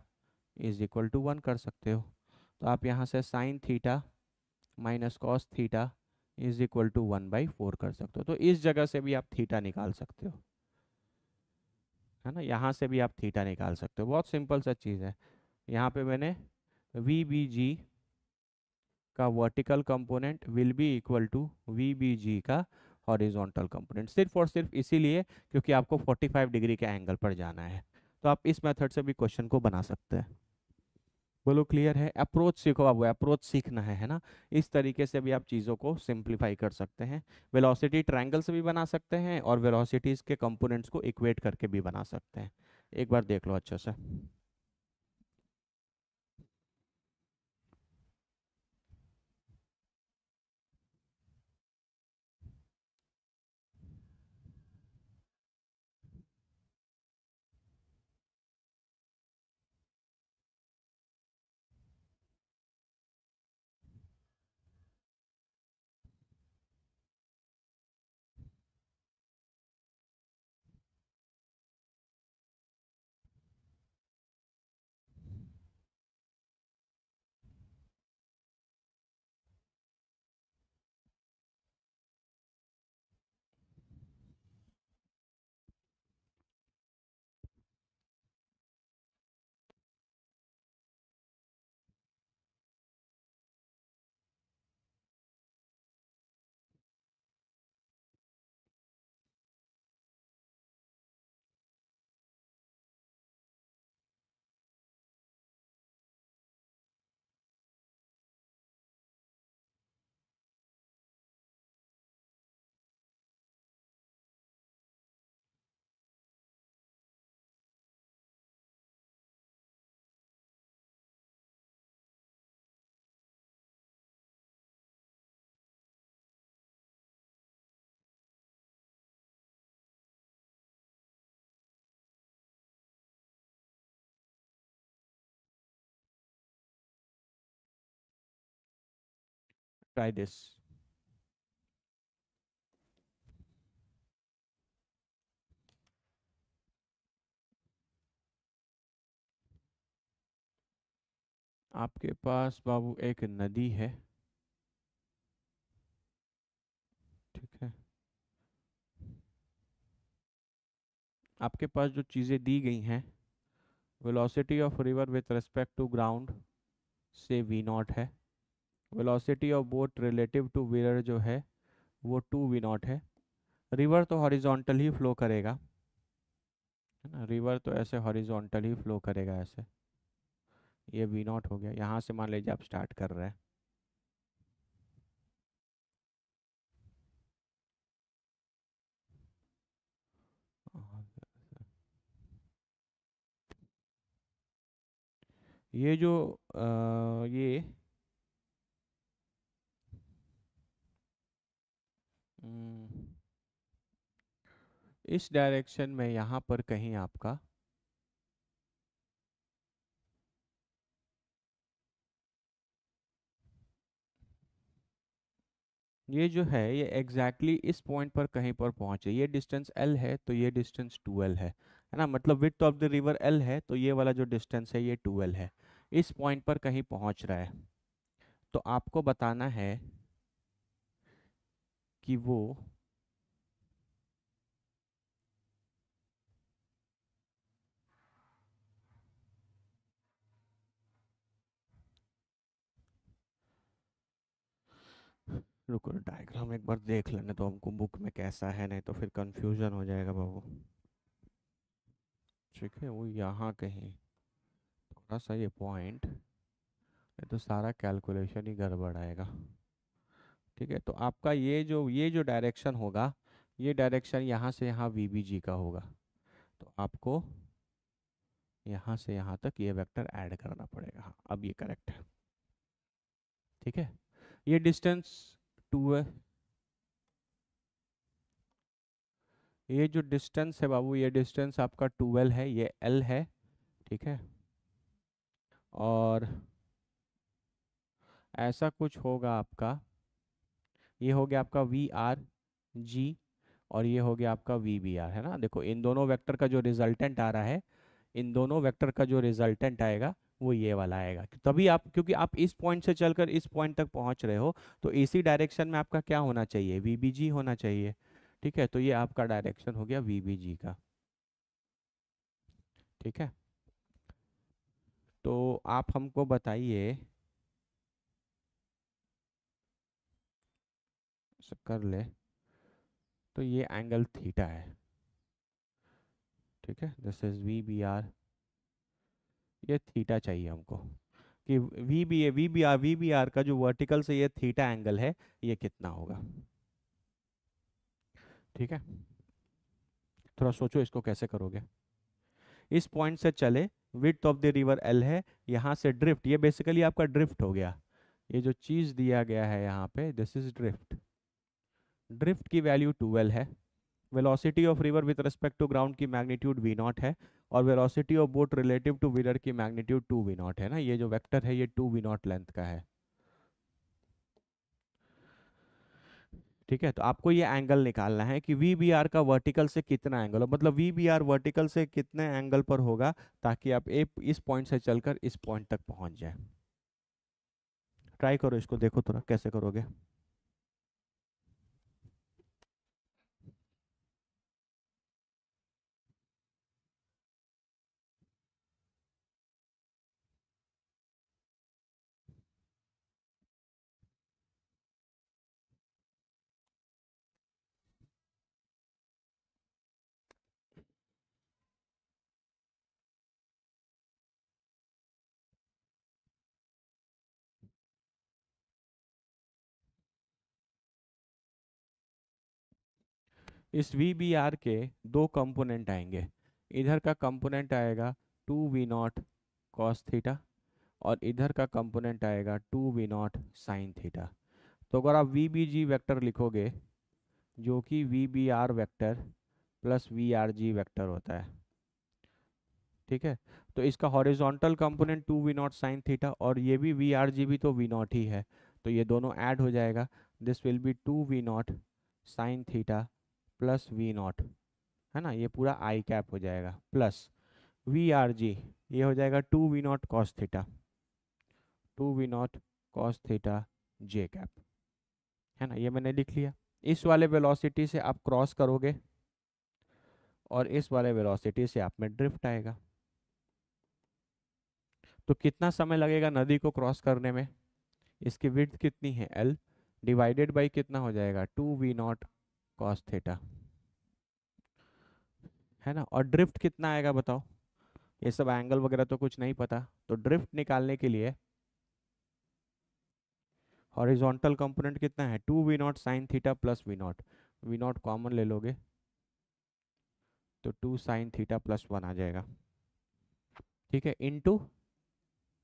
is equal to 1 कर सकते हो। तो आप यहाँ से sine theta minus cos theta is equal to 1/4 कर सकते हो। तो इस जगह से भी आप थीटा निकाल सकते हो, है ना, यहाँ से भी आप थीटा निकाल सकते हो। बहुत सिंपल सा चीज़ है। यहाँ पे मैंने वी बी जी का vertical component will be equal to V B G का हॉरिजॉन्टल कंपोनेंट, सिर्फ और सिर्फ इसीलिए क्योंकि आपको 45 डिग्री के एंगल पर जाना है। तो आप इस मेथड से भी क्वेश्चन को बना सकते हैं। बोलो क्लियर है? अप्रोच सीखो, आपको अप्रोच सीखना है ना। इस तरीके से भी आप चीज़ों को सिंप्लीफाई कर सकते हैं। वेलोसिटी ट्रायंगल से भी बना सकते हैं और वेलोसिटीज के कंपोनेंट्स को इक्वेट करके भी बना सकते हैं। एक बार देख लो अच्छे से। Try this. आपके पास बाबू एक नदी है, ठीक है। आपके पास जो चीज़ें दी गई हैं, velocity of river with respect to ground से वी नॉट है। Velocity of boat relative to river जो है वो 2v0 है। रिवर तो हॉरिजॉन्टल ही फ्लो करेगा, है ना, रिवर तो ऐसे हॉरिजॉन्टल ही फ्लो करेगा ऐसे। ये v0 हो गया। यहाँ से मान लीजिए आप स्टार्ट कर रहे हैं, ये जो ये हम्म, इस डायरेक्शन में यहाँ पर कहीं आपका ये जो है ये एग्जैक्टली इस पॉइंट पर कहीं पर पहुंचे। ये डिस्टेंस L है तो ये डिस्टेंस 2L है ना, मतलब width of the river L है तो ये वाला जो डिस्टेंस है ये 2L है। इस पॉइंट पर कहीं पहुंच रहा है। तो आपको बताना है कि वो रुको, डायग्राम एक बार देख लेने तो हमको बुक में कैसा है, नहीं तो फिर कंफ्यूजन हो जाएगा बाबू। ठीक है, वो यहाँ कहीं थोड़ा सा ये पॉइंट, ये तो सारा कैलकुलेशन ही गड़बड़ आएगा। ठीक है, तो आपका ये जो डायरेक्शन होगा, ये डायरेक्शन यहाँ से यहाँ VBG का होगा। तो आपको यहाँ से यहाँ तक ये वेक्टर ऐड करना पड़ेगा। हाँ, अब ये करेक्ट है। ठीक है, ये डिस्टेंस 2 है। ये जो डिस्टेंस है बाबू, ये डिस्टेंस आपका 12 है, ये L है। ठीक है, और ऐसा कुछ होगा आपका, ये हो गया आपका VRG और ये हो गया आपका VBR, है ना। देखो इन दोनों वेक्टर का जो रिजल्टेंट आ रहा है, इन दोनों वेक्टर का जो रिजल्टेंट आएगा वो ये वाला आएगा। तभी आप, क्योंकि आप इस पॉइंट से चलकर इस पॉइंट तक पहुंच रहे हो, तो इसी डायरेक्शन में आपका क्या होना चाहिए, वीबीजी होना चाहिए। ठीक है, तो ये आपका डायरेक्शन हो गया वीबीजी का। ठीक है, तो आप हमको बताइए, ऐसा कर ले, तो ये एंगल थीटा है। ठीक है, this is V B R, ये थीटा चाहिए हमको, कि वी बी आर का जो वर्टिकल से ये थीटा एंगल है, ये कितना होगा। ठीक है, थोड़ा सोचो इसको कैसे करोगे। इस पॉइंट से चले, width of the river L है, यहाँ से ड्रिफ्ट, ये बेसिकली आपका ड्रिफ्ट हो गया। ये जो चीज़ दिया गया है यहाँ पे, दिस इज ड्रिफ्ट। ड्रिफ्ट की वैल्यू 12 है। Velocity of river with respect to ground की मैग्नीट्यूड वी नॉट है, और velocity of boat relative to river की मैग्नीट्यूड 2 वी नॉट है ना, ये जो वेक्टर है ये 2 वी नॉट लेंथ का है। ठीक है, तो आपको ये एंगल निकालना है कि वी बी आर का वर्टिकल से कितना एंगल हो, मतलब वी बी आर वर्टिकल से कितने एंगल पर होगा, ताकि आप इस पॉइंट से चलकर इस पॉइंट तक पहुंच जाए। ट्राई करो इसको, देखो थोड़ा कैसे करोगे। इस वी बी आर के दो कंपोनेंट आएंगे। इधर का कंपोनेंट आएगा 2 v0 कॉस थीटा, और इधर का कंपोनेंट आएगा 2 v0 साइन थीटा। तो अगर आप वी बी जी वैक्टर लिखोगे, जो कि V B R vector plus V R G vector होता है। ठीक है, तो इसका horizontal component 2 v0 sign theta, और ये भी वी आर जी भी तो v0 ही है, तो ये दोनों ऐड हो जाएगा। This will be 2 v0 sign theta plus v0, है ना, ये पूरा आई कैप हो जाएगा, प्लस वी आर जी, ये हो जाएगा 2 v0 cos theta, 2 v0 cos theta J cap, है ना, ये मैंने लिख लिया। इस वाले वेलोसिटी से आप क्रॉस करोगे, और इस वाले वेलोसिटी से आप में ड्रिफ्ट आएगा। तो कितना समय लगेगा नदी को क्रॉस करने में, इसकी विड्थ कितनी है एल, डिवाइडेड बाई कितना हो जाएगा 2 v0 कॉस थीटा, है ना, और ड्रिफ्ट कितना आएगा बताओ। ये सब एंगल वगैरह तो कुछ नहीं पता, तो ड्रिफ्ट निकालने के लिए हॉरिजॉन्टल कंपोनेंट कितना है 2 v0 sign theta plus v0, v0 common ले लोगे तो 2 साइन थीटा प्लस 1 आ जाएगा। ठीक है, into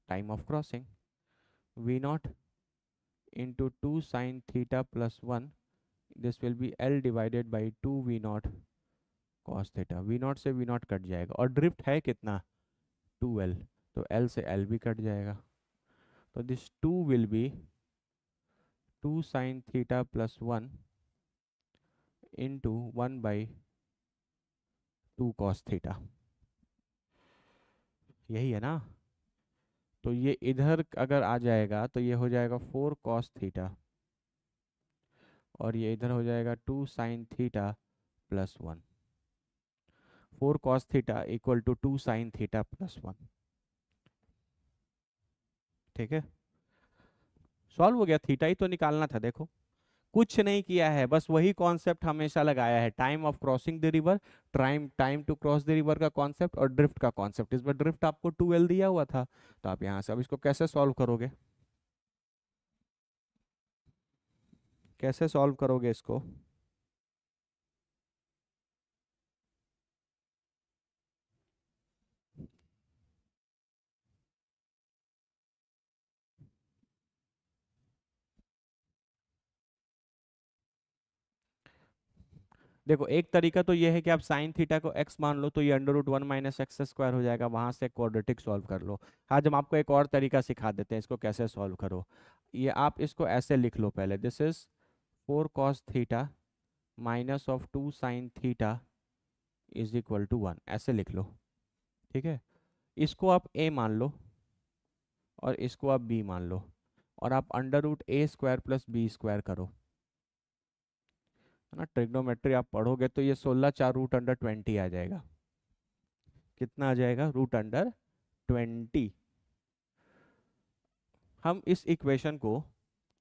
time of crossing, v0 into 2 sin theta plus 1, this will be L divided by 2 v0 cos theta। v0 से v0 कट जाएगा, और ड्रिफ्ट है कितना 2L, तो L से L भी कट जाएगा। तो this 2 will be 2 sin theta plus 1 into 1 by 2 cos theta, यही है ना। तो ये इधर अगर आ जाएगा तो ये हो जाएगा 4 cos थीटा, और ये इधर हो जाएगा 2 sine theta plus 1। 4 cos theta equal to 2 sine theta plus 1। ठीक है, सॉल्व हो गया, थीटा ही तो निकालना था, देखो कुछ नहीं किया है, बस वही कॉन्सेप्ट हमेशा लगाया है, time of crossing the river, time time to cross the river का कॉन्सेप्ट, और ड्रिफ्ट का कॉन्सेप्ट। इस बार ड्रिफ्ट आपको 2L दिया हुआ था, तो आप यहाँ से अब इसको कैसे सॉल्व करोगे, कैसे सॉल्व करोगे इसको। देखो एक तरीका तो ये है कि आप साइन थीटा को x मान लो, तो ये √1 माइनस एक्स स्क्वायर हो जाएगा, वहां से क्वाड्रेटिक सॉल्व कर लो। आज हम आपको एक और तरीका सिखा देते हैं इसको कैसे सॉल्व करो। ये आप इसको ऐसे लिख लो पहले, this is 4 cos theta minus of 2 sine theta is equal to 1, ऐसे लिख लो। ठीक है, इसको आप a मान लो, और इसको आप b मान लो, और आप अंडर रूट ए स्क्वायर प्लस बी स्क्वायर करो, है ना। ट्रिग्नोमेट्री आप पढ़ोगे तो ये 16 4 रूट अंडर 20 आ जाएगा। कितना आ जाएगा? Root under 20। हम इस इक्वेशन को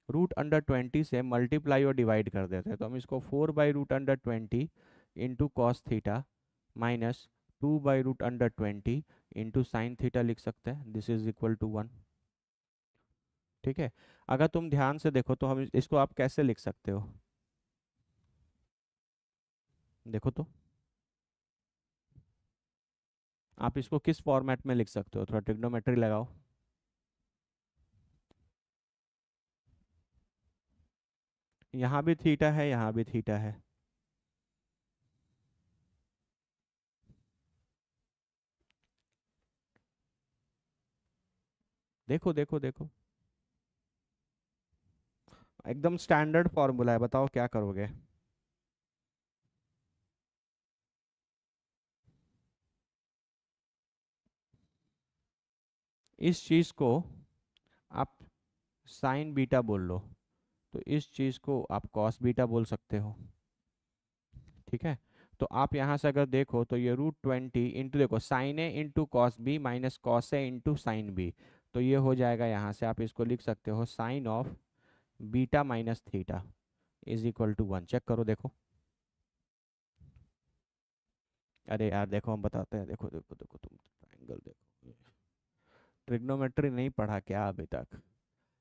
रूट अंडर 20 से मल्टीप्लाई और डिवाइड कर देते हैं, तो हम इसको 4/√20 into cos theta minus 2/√20 into sine theta लिख सकते हैं। This is equal to 1। ठीक है। अगर तुम ध्यान से देखो तो हम इसको आप कैसे लिख सकते हो, देखो तो आप इसको किस फॉर्मेट में लिख सकते हो, थोड़ा ट्रिग्नोमेट्री लगाओ। यहाँ भी थीटा है, यहाँ भी थीटा है। देखो देखो देखो, एकदम स्टैंडर्ड फॉर्मूला है, बताओ क्या करोगे। इस चीज को आप साइन बीटा बोल लो, तो इस चीज को आप कॉस बीटा बोल सकते हो। ठीक है। तो आप यहाँ से अगर देखो तो ये √20 इंटू, देखो sine A into cos B minus cos A into sine B, तो ये हो जाएगा, यहाँ से आप इसको लिख सकते हो sine of beta minus theta is equal to 1। Check करो देखो। अरे यार देखो, हम बताते हैं, देखो देखो देखो, तुम एंगल देखो, ट्रिग्नोमेट्री नहीं पढ़ा क्या अभी तक?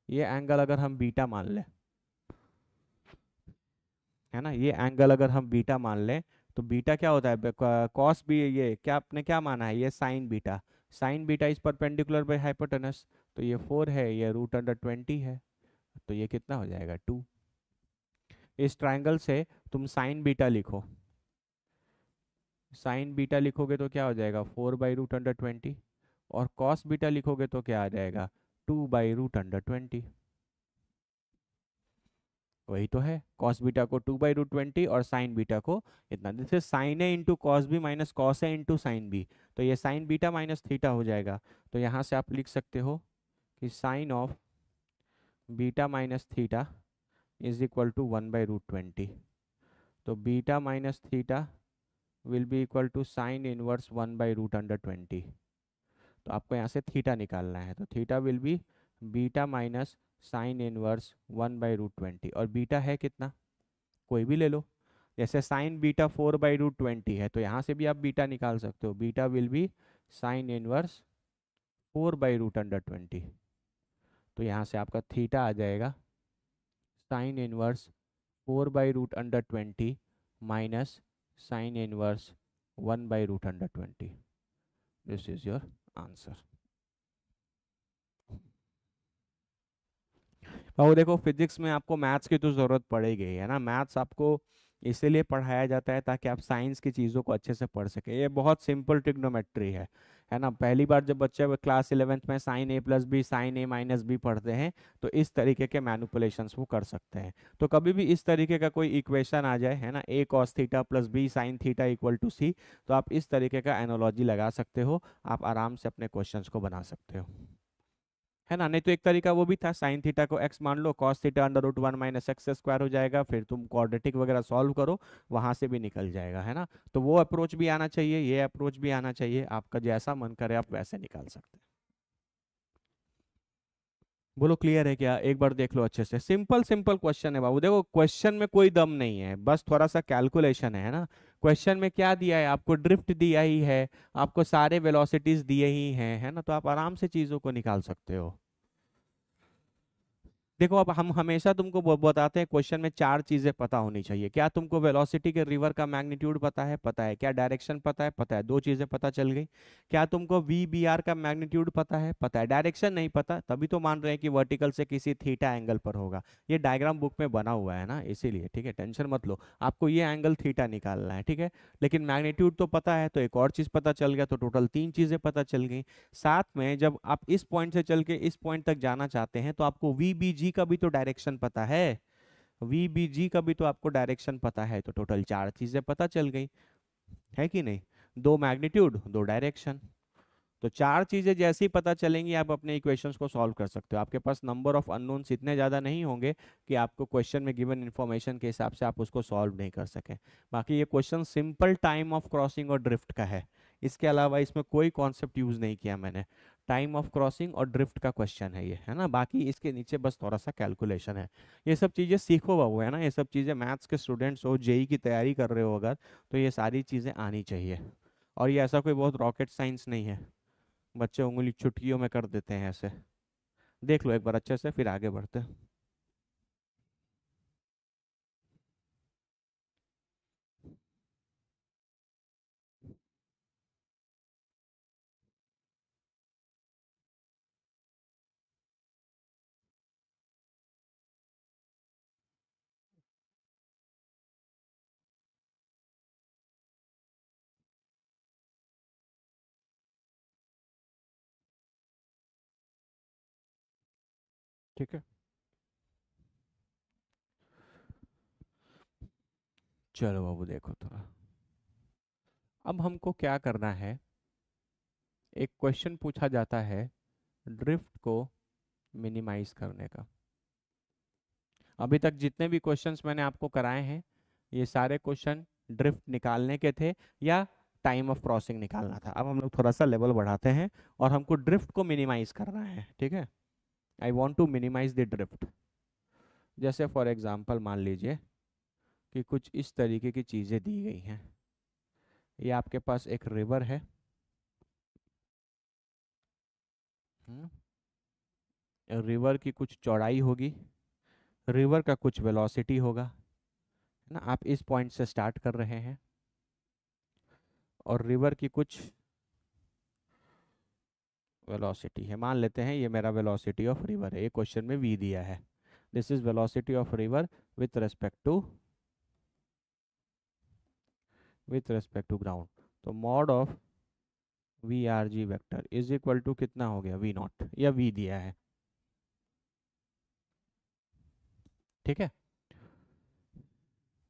ये एंगल अगर हम बीटा मान लें, है ना, ये एंगल अगर हम बीटा मान लें, तो बीटा क्या होता है? कॉस भी, ये क्या आपने क्या माना है? ये sign beta. Sign beta is perpendicular by hypotenuse, तो ये 4 है, ये √20 है, तो ये कितना हो जाएगा? 2। इस ट्राइंगल से तुम साइन बीटा लिखो, साइन बीटा लिखोगे तो क्या हो जाएगा? 4/√20। और कॉस बीटा लिखोगे तो क्या आ जाएगा? 2/√20। वही तो है, कॉस बीटा को 2/√20 और साइन बीटा को इतना। जैसे sine A into cos B minus cos A into sine B, तो ये साइन बीटा माइनस थीटा हो जाएगा। तो यहाँ से आप लिख सकते हो कि sine of beta minus theta is equal to 1/√20। तो beta minus theta will be equal to sine inverse 1/√20। तो आपको यहाँ से थीटा निकालना है, तो theta will be beta minus sine inverse 1/√20, और बीटा है कितना? कोई भी ले लो। जैसे साइन बीटा 4/√20 है, तो यहाँ से भी आप बीटा निकाल सकते हो, beta will be sine inverse 4/√20। तो यहाँ से आपका थीटा आ जाएगा sine inverse 4/√20 minus sine inverse 1/√20। This is your answer. और देखो, फिजिक्स में आपको मैथ्स की तो ज़रूरत पड़ेगी, है ना। मैथ्स आपको इसीलिए पढ़ाया जाता है ताकि आप साइंस की चीज़ों को अच्छे से पढ़ सके। ये बहुत सिंपल ट्रिग्नोमेट्री है ना। पहली बार जब बच्चे क्लास 11th में साइन ए प्लस बी, साइन ए माइनस बी पढ़ते हैं, तो इस तरीके के मैनिपुलेशंस वो कर सकते हैं। तो कभी भी इस तरीके का कोई इक्वेशन आ जाए, है ना, A cos theta plus B sine theta equal to C, तो आप इस तरीके का एनोलॉजी लगा सकते हो, आप आराम से अपने क्वेश्चंस को बना सकते हो, है ना। नहीं तो एक तरीका वो भी था, साइन थीटा को x मान लो, cos theta under root 1 minus X square हो जाएगा, फिर तुम क्वाड्रेटिक वगैरह सॉल्व करो, वहां से भी निकल जाएगा, है ना। तो वो अप्रोच भी आना चाहिए, ये अप्रोच भी आना चाहिए, आपका जैसा मन करे आप वैसे निकाल सकते हैं। बोलो क्लियर है क्या? एक बार देख लो अच्छे से, सिंपल सिंपल क्वेश्चन है बाबू। देखो क्वेश्चन में कोई दम नहीं है, बस थोड़ा सा कैलकुलेशन है ना। क्वेश्चन में क्या दिया है आपको? ड्रिफ्ट दिया ही है, आपको सारे वेलोसिटीज दिए ही हैं, है ना, तो आप आराम से चीजों को निकाल सकते हो। देखो, अब हम हमेशा तुमको बताते हैं क्वेश्चन में 4 चीजें पता होनी चाहिए। क्या तुमको वेलोसिटी के रिवर का मैग्नीट्यूड पता है? पता है। क्या डायरेक्शन पता है? पता है। 2 चीजें पता चल गई। क्या तुमको वी बी आर का मैग्नीट्यूड पता है? पता है। डायरेक्शन नहीं पता, तभी तो मान रहे हैं कि वर्टिकल से किसी थीटा एंगल पर होगा। ये डायग्राम बुक में बना हुआ है ना, इसीलिए, ठीक है, टेंशन मत लो। आपको ये एंगल थीटा निकालना है, ठीक है। लेकिन मैग्नीट्यूड तो पता है, तो एक और चीज पता चल गया, तो टोटल 3 चीजें पता चल गई। साथ में जब आप इस पॉइंट से चल के इस पॉइंट तक जाना चाहते हैं, तो आपको वी बी जी का भी तो डायरेक्शन पता है, वी बी जी का भी तो आपको डायरेक्शन पता है, तो टोटल 4 चीजें पता चल गई, है कि नहीं। 2 मैग्नीट्यूड, 2 डायरेक्शन। तो चार चीजें जैसी पता चलेंगी आप अपने इक्वेशंस को सॉल्व कर सकते हो। आपके पास नंबर ऑफ अननोन्स इतने ज़्यादा नहीं होंगे कि आपको क्वेश्चन में गिवन इन्फॉर्मेशन के हिसाब से आप उसको सॉल्व नहीं कर सकें। बाकी ये question simple time of crossing और ड्रिफ्ट का है, इसके अलावा इसमें कोई कॉन्सेप्ट यूज नहीं किया मैंने। टाइम ऑफ क्रॉसिंग और ड्रिफ्ट का क्वेश्चन है ये, है ना। बाकी इसके नीचे बस थोड़ा सा कैलकुलेशन है। ये सब चीज़ें सीखो बाबू, है ना। ये सब चीज़ें मैथ्स के स्टूडेंट्स हो, जेई की तैयारी कर रहे हो अगर, तो ये सारी चीज़ें आनी चाहिए। और ये ऐसा कोई बहुत रॉकेट साइंस नहीं है, बच्चे उंगली चुटकियों में कर देते हैं ऐसे। देख लो एक बार अच्छे से, फिर आगे बढ़ते हैं। ठीक है, चलो बाबू देखो थोड़ा। अब हमको क्या करना है, एक क्वेश्चन पूछा जाता है ड्रिफ्ट को मिनिमाइज करने का। अभी तक जितने भी क्वेश्चंस मैंने आपको कराए हैं, ये सारे क्वेश्चन ड्रिफ्ट निकालने के थे या टाइम ऑफ क्रॉसिंग निकालना था। अब हम लोग थोड़ा सा लेवल बढ़ाते हैं और हमको ड्रिफ्ट को मिनिमाइज करना है, ठीक है। I want to minimise the drift. जैसे फॉर एग्जाम्पल मान लीजिए कि कुछ इस तरीके की चीज़ें दी गई हैं। ये आपके पास एक रिवर है, रिवर की कुछ चौड़ाई होगी, रिवर का कुछ वेलोसिटी होगा, है ना। आप इस पॉइंट से स्टार्ट कर रहे हैं और रिवर की कुछ वेलोसिटी है, मान लेते हैं ये मेरा वेलोसिटी ऑफ रिवर है। ये क्वेश्चन में वी दिया है, this is velocity of river with respect to ground. तो mod of V R G vector is equal to कितना हो गया, वी नॉट, या वी दिया है, ठीक है।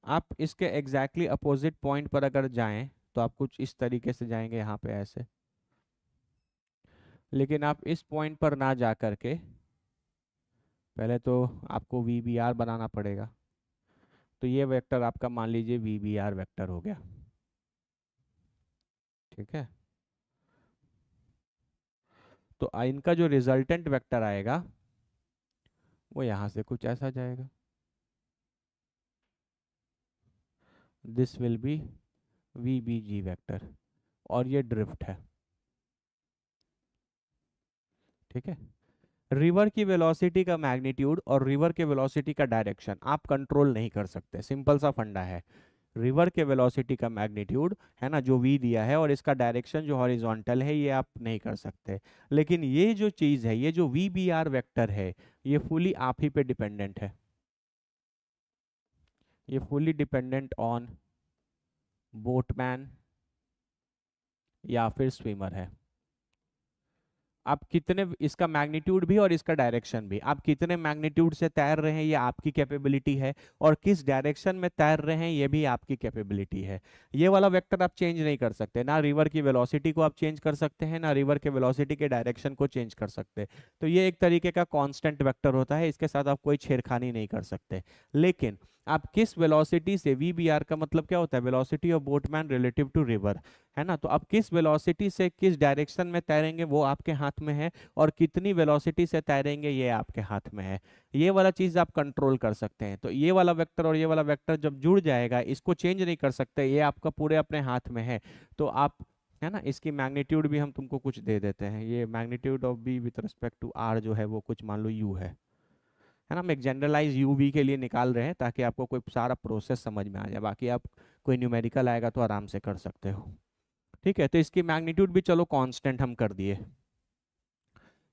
आप इसके एग्जैक्टली अपोजिट पॉइंट पर अगर जाएं तो आप कुछ इस तरीके से जाएंगे यहाँ पे ऐसे, लेकिन आप इस पॉइंट पर ना जा करके पहले तो आपको वी बी आर बनाना पड़ेगा। तो ये वेक्टर आपका मान लीजिए वी बी आर वेक्टर हो गया, ठीक है। तो इनका जो रिजल्टेंट वेक्टर आएगा वो यहाँ से कुछ ऐसा जाएगा, this will be V B G vector, और ये ड्रिफ्ट है, ठीक है। रिवर की वेलोसिटी का मैग्नीट्यूड और रिवर के वेलोसिटी का डायरेक्शन आप कंट्रोल नहीं कर सकते, सिंपल सा फंडा है। रिवर के वेलोसिटी का मैग्नीट्यूड है ना, जो वी दिया है, और इसका डायरेक्शन जो हॉरिजॉन्टल है, ये आप नहीं कर सकते। लेकिन ये जो चीज़ है, ये जो वी बी आर वेक्टर है, ये फुली आप ही पे डिपेंडेंट है। ये फुली डिपेंडेंट ऑन बोटमैन या फिर स्विमर है। आप कितने, इसका मैग्नीट्यूड भी और इसका डायरेक्शन भी, आप कितने मैग्नीट्यूड से तैर रहे हैं ये आपकी कैपेबिलिटी है, और किस डायरेक्शन में तैर रहे हैं ये भी आपकी कैपेबिलिटी है। ये वाला वेक्टर आप चेंज नहीं कर सकते, ना रिवर की वेलोसिटी को आप चेंज कर सकते हैं, ना रिवर के वेलोसिटी के डायरेक्शन को चेंज कर सकते। तो ये एक तरीके का कांस्टेंट वेक्टर होता है, इसके साथ आप कोई छेड़खानी नहीं कर सकते। लेकिन आप किस वेलोसिटी से, वी बी आर का मतलब क्या होता है, velocity of boatman relative to river, है ना। तो आप किस वेलोसिटी से किस डायरेक्शन में तैरेंगे वो आपके हाथ में है, और कितनी वेलोसिटी से तैरेंगे ये आपके हाथ में है। ये वाला चीज आप कंट्रोल कर सकते हैं। तो ये वाला वेक्टर और ये वाला वेक्टर जब जुड़ जाएगा, इसको चेंज नहीं कर सकते, ये आपका पूरे अपने हाथ में है। तो आप, है ना, इसकी मैग्नीट्यूड भी हम तुमको कुछ दे देते हैं। ये magnitude of B with respect to R जो है वो कुछ मान लो यू है ना। हम एक जनरलाइज यू वी के लिए निकाल रहे हैं ताकि आपको कोई सारा प्रोसेस समझ में आ जाए। बाकी आप कोई न्यूमेरिकल आएगा तो आराम से कर सकते हो, ठीक है। तो इसकी मैग्नीट्यूड भी चलो कांस्टेंट हम कर दिए,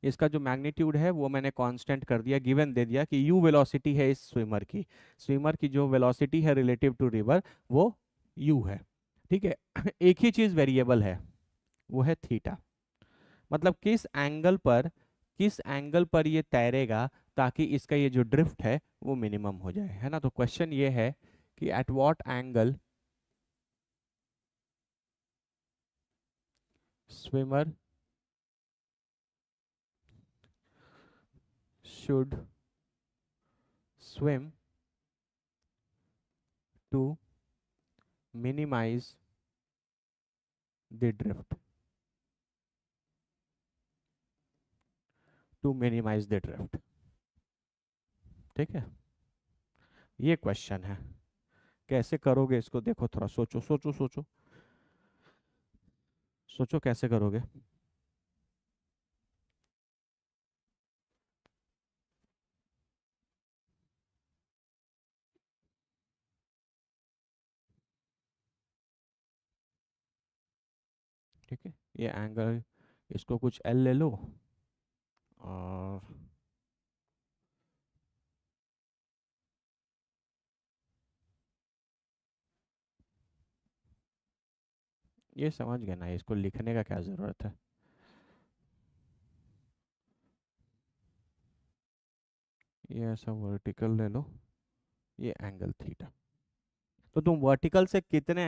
इसका जो मैग्नीट्यूड है वो मैंने कांस्टेंट कर दिया, गिवन दे दिया कि यू वेलोसिटी है इस स्विमर की जो वेलोसिटी है रिलेटिव टू रिवर वो यू है, ठीक है। एक ही चीज वेरिएबल है, वो है थीटा। मतलब किस एंगल पर ये तैरेगा ताकि इसका ये जो ड्रिफ्ट है वो मिनिमम हो जाए, है ना। तो क्वेश्चन ये है कि at what angle swimmer should swim to minimize the drift, to minimize the drift। ठीक है, ये क्वेश्चन है। कैसे करोगे इसको, देखो थोड़ा सोचो सोचो सोचो सोचो कैसे करोगे। ठीक है, ये एंगल, इसको कुछ एल ले लो, और ये समझ गए ना, इसको लिखने का क्या ज़रूरत है। ये ऐसा वर्टिकल ले लो, ये एंगल थीटा। तो तुम वर्टिकल से कितने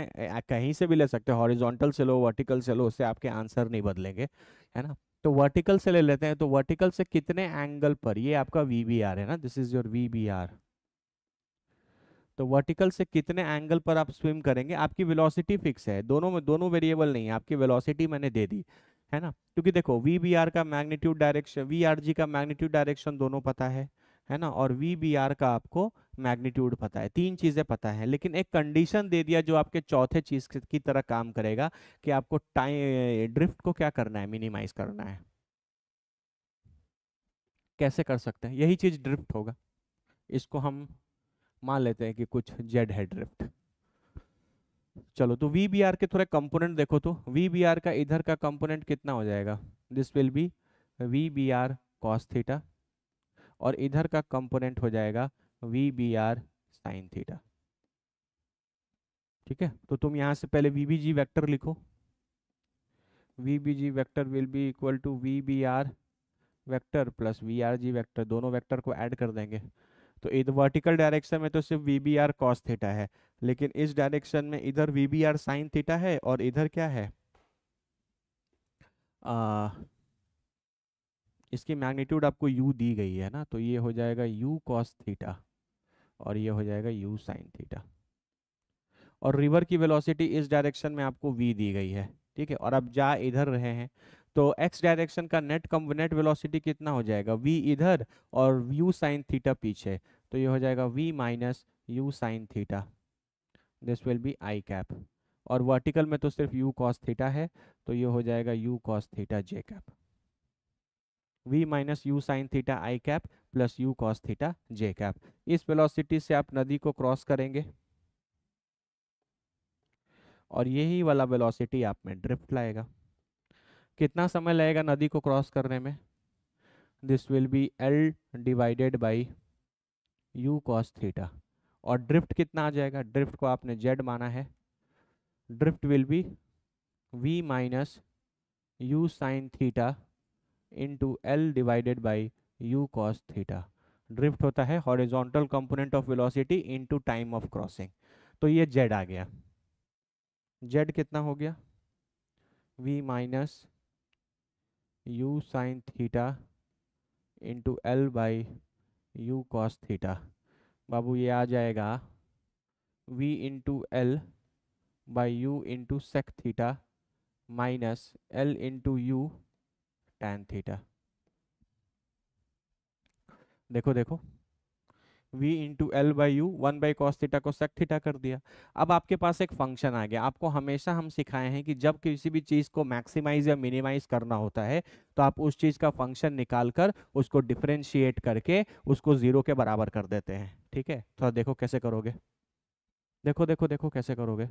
कहीं से भी ले सकते हो, हॉरिजॉन्टल से लो, वर्टिकल से लो, उससे आपके आंसर नहीं बदलेंगे, है ना। तो वर्टिकल से ले लेते हैं, तो वर्टिकल से कितने एंगल पर, ये आपका वी बी आर है ना, this is your V B R. तो वर्टिकल से कितने एंगल पर आप स्विम करेंगे, आपकी वेलोसिटी फिक्स है, दोनों में दोनों वेरिएबल नहीं है, आपकी वेलोसिटी मैंने दे दी है ना। क्योंकि देखो वी बी आर का magnitude direction, V R G का मैग्नीट्यूड डायरेक्शन दोनों पता है ना, और वी बी आर का आपको मैग्नीट्यूड पता है, तीन चीजें पता है। लेकिन एक कंडीशन दे दिया जो आपके चौथे चीज की तरह काम करेगा, कि आपको टाइम ड्रिफ्ट को क्या करना है, मिनिमाइज करना है। कैसे कर सकते हैं, यही चीज ड्रिफ्ट होगा। इसको हम मान लेते हैं कि कुछ जेड है ड्रिफ्ट। चलो, तो वी बी आर के थोड़े कंपोनेंट देखो, तो वी बी आर का इधर का कंपोनेंट कितना हो जाएगा, this will be V B R cos theta, और इधर का कंपोनेंट हो जाएगा V B R sine theta. ठीक है, तो तुम यहाँ से पहले वी बी जी वैक्टर लिखो, V B G vector will be equal to V B R vector plus V R G vector, दोनों वैक्टर को ऐड कर देंगे। तो इधर वर्टिकल डायरेक्शन में तो सिर्फ V B R cos theta है, लेकिन इस डायरेक्शन में इधर V B R sine theta है, और इधर क्या है, आ, इसकी मैग्नीट्यूड आपको u दी गई है ना, तो ये हो जाएगा u cos थीटा, और ये हो जाएगा u sin थीटा। और रिवर की वेलोसिटी इस डायरेक्शन में आपको v दी गई है, ठीक है, और अब जा इधर रहे हैं, तो x डायरेक्शन का नेट वेलोसिटी कितना हो जाएगा, v इधर और u sin थीटा पीछे, तो ये हो जाएगा v minus u sin theta, this will be I cap. और वर्टिकल में तो सिर्फ u cos थीटा है, तो ये हो जाएगा u cos theta j cap, v minus U sine theta I cap plus you cos theta J cap. इस वेलोसिटी से आप नदी को क्रॉस करेंगे, और यही वाला वेलोसिटी आप में ड्रिफ्ट लाएगा। कितना समय लगेगा नदी को क्रॉस करने में, this will B L divided by U cos theta. और ड्रिफ्ट कितना आ जाएगा, ड्रिफ्ट को आपने जेड माना है, drift will be v minus U sine theta into L divided by U cos theta. Drift होता है horizontal component of velocity into time of crossing. तो ये जेड आ गया, जेड कितना हो गया, v minus U sine theta into L by U cos theta. बाबू ये आ जाएगा v into L by U into sec theta minus L into U tan theta. देखो देखो, v into L by U, one by cos theta को sec theta कर दिया। अब आपके पास एक फंक्शन आ गया। आपको हमेशा हम सिखाए हैं कि जब किसी भी चीज़ को मैक्सिमाइज या मिनिमाइज करना होता है, तो आप उस चीज़ का फंक्शन निकाल कर उसको डिफरेंशिएट करके उसको जीरो के बराबर कर देते हैं। ठीक है, थोड़ा देखो कैसे करोगे, देखो देखो देखो कैसे करोगे।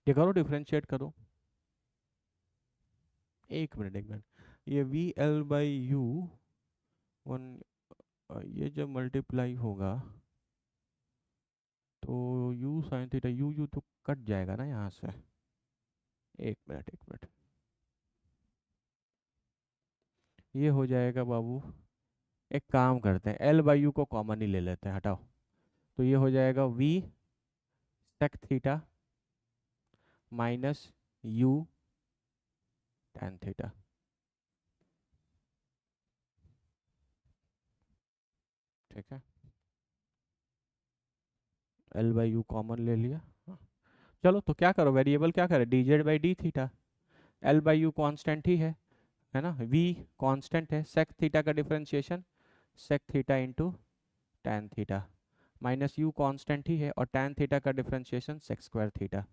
ये करो, डिफरेंशिएट करो। एक मिनट एक मिनट, ये V L by U one, ये जब मल्टीप्लाई होगा तो you sine theta, you you तो कट जाएगा ना यहाँ से। एक मिनट एक मिनट, ये हो जाएगा बाबू। एक काम करते हैं, एल बाई यू को कॉमन ही ले लेते हैं, हटाओ। तो ये हो जाएगा V sec theta minus U tan theta. ठीक है, एल बाई यू कॉमन ले लिया। हाँ। चलो तो क्या करो, वेरिएबल क्या करे, D Z by D theta. L by U constant ही है ना, वी कांस्टेंट है, सेक थीटा का differentiation sec theta into tan theta, minus U constant ही है और टैन थीटा का differentiation sec square theta.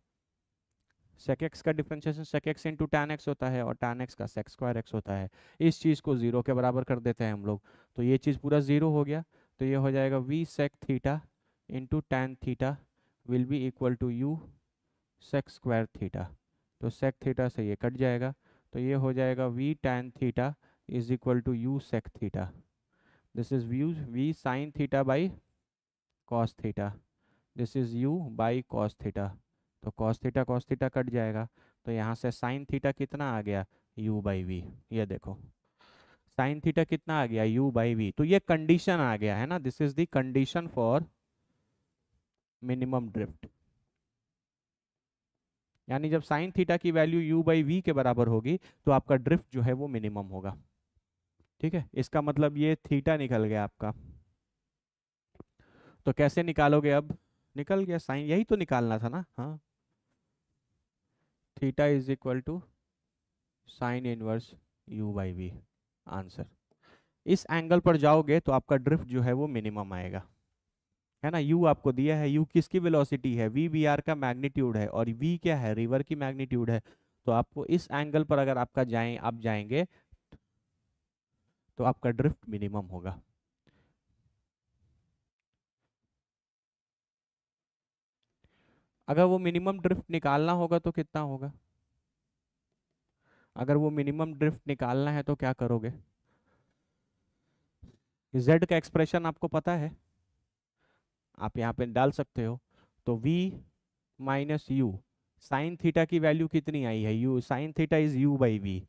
Sec X का differentiation sec X into tan X होता है और टैन एक्स का सेक स्क्वायर एक्स होता है। इस चीज़ को जीरो के बराबर कर देते हैं हम लोग, तो ये चीज़ पूरा जीरो हो गया। तो ये हो जाएगा V sec theta into tan theta will be equal to U sec square theta. तो सेक थीटा से ये कट जाएगा, तो ये हो जाएगा V tan theta is equal to U sec theta. This is V sine theta by cos theta, this is U by cos theta. तो cos theta cut जाएगा, तो यहाँ से साइन थीटा कितना आ गया, यू बाई वी। ये देखो साइन थीटा कितना आ गया, यू बाई वी। तो ये कंडीशन आ गया है ना, this is the condition for minimum drift. यानी जब साइन थीटा की वैल्यू यू बाई वी के बराबर होगी तो आपका ड्रिफ्ट जो है वो मिनिमम होगा। ठीक है, इसका मतलब ये थीटा निकल गया आपका। तो कैसे निकालोगे अब, निकल गया साइन, यही तो निकालना था ना। हाँ, theta is equal to sine inverse U by V, answer. इस एंगल पर जाओगे तो आपका ड्रिफ्ट जो है वो मिनिमम आएगा, है ना। यू आपको दिया है, यू किसकी वेलोसिटी है, वी बी आर का मैग्नीट्यूड है, और वी क्या है, रिवर की मैग्नीट्यूड है। तो आपको इस एंगल पर अगर आपका आप जाएंगे तो आपका ड्रिफ्ट मिनिमम होगा। अगर वो मिनिमम ड्रिफ्ट निकालना होगा तो कितना होगा, अगर वो मिनिमम ड्रिफ्ट निकालना है तो क्या करोगे, जेड का एक्सप्रेशन आपको पता है, आप यहाँ पे डाल सकते हो। तो v minus U, sine theta की वैल्यू कितनी आई है, U sine theta is U by V,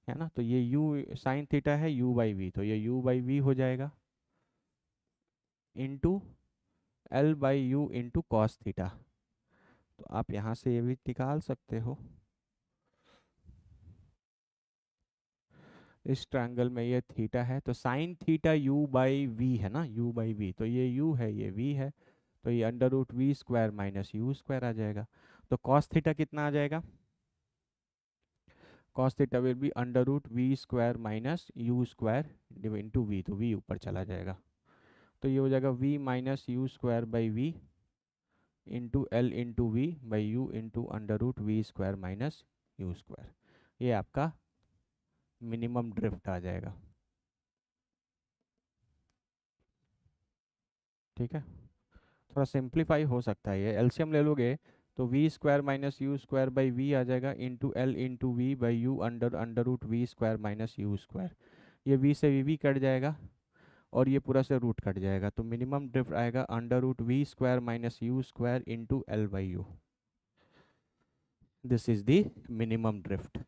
है ना। तो ये u साइन थीटा है u बाई वी, तो ये u बाई वी हो जाएगा into L by U into cos theta. तो आप यहाँ से ये भी निकाल सकते हो, इस ट्रायंगल में ये थीटा है तो sine theta u by V है ना, u बाई वी, तो ये u है ये v है, तो ये under root V square minus U square आ जाएगा। तो कॉस थीटा कितना आ जाएगा, cos theta will be under root V square minus U square into V, तो वी ऊपर चला जाएगा। तो ये हो जाएगा V minus U square by V into L into V by U into under root V square minus U square. ये आपका मिनिमम ड्रिफ्ट आ जाएगा। ठीक है, थोड़ा सिंप्लीफाई हो सकता है, ये एलसीएम ले लोगे तो V square minus U square by V आ जाएगा into L into V by U under under root V square minus U square. ये वी से वी कट जाएगा और ये पूरा से रूट कट जाएगा, तो मिनिमम ड्रिफ्ट आएगा under root V square minus U square into L by U. This is the minimum drift.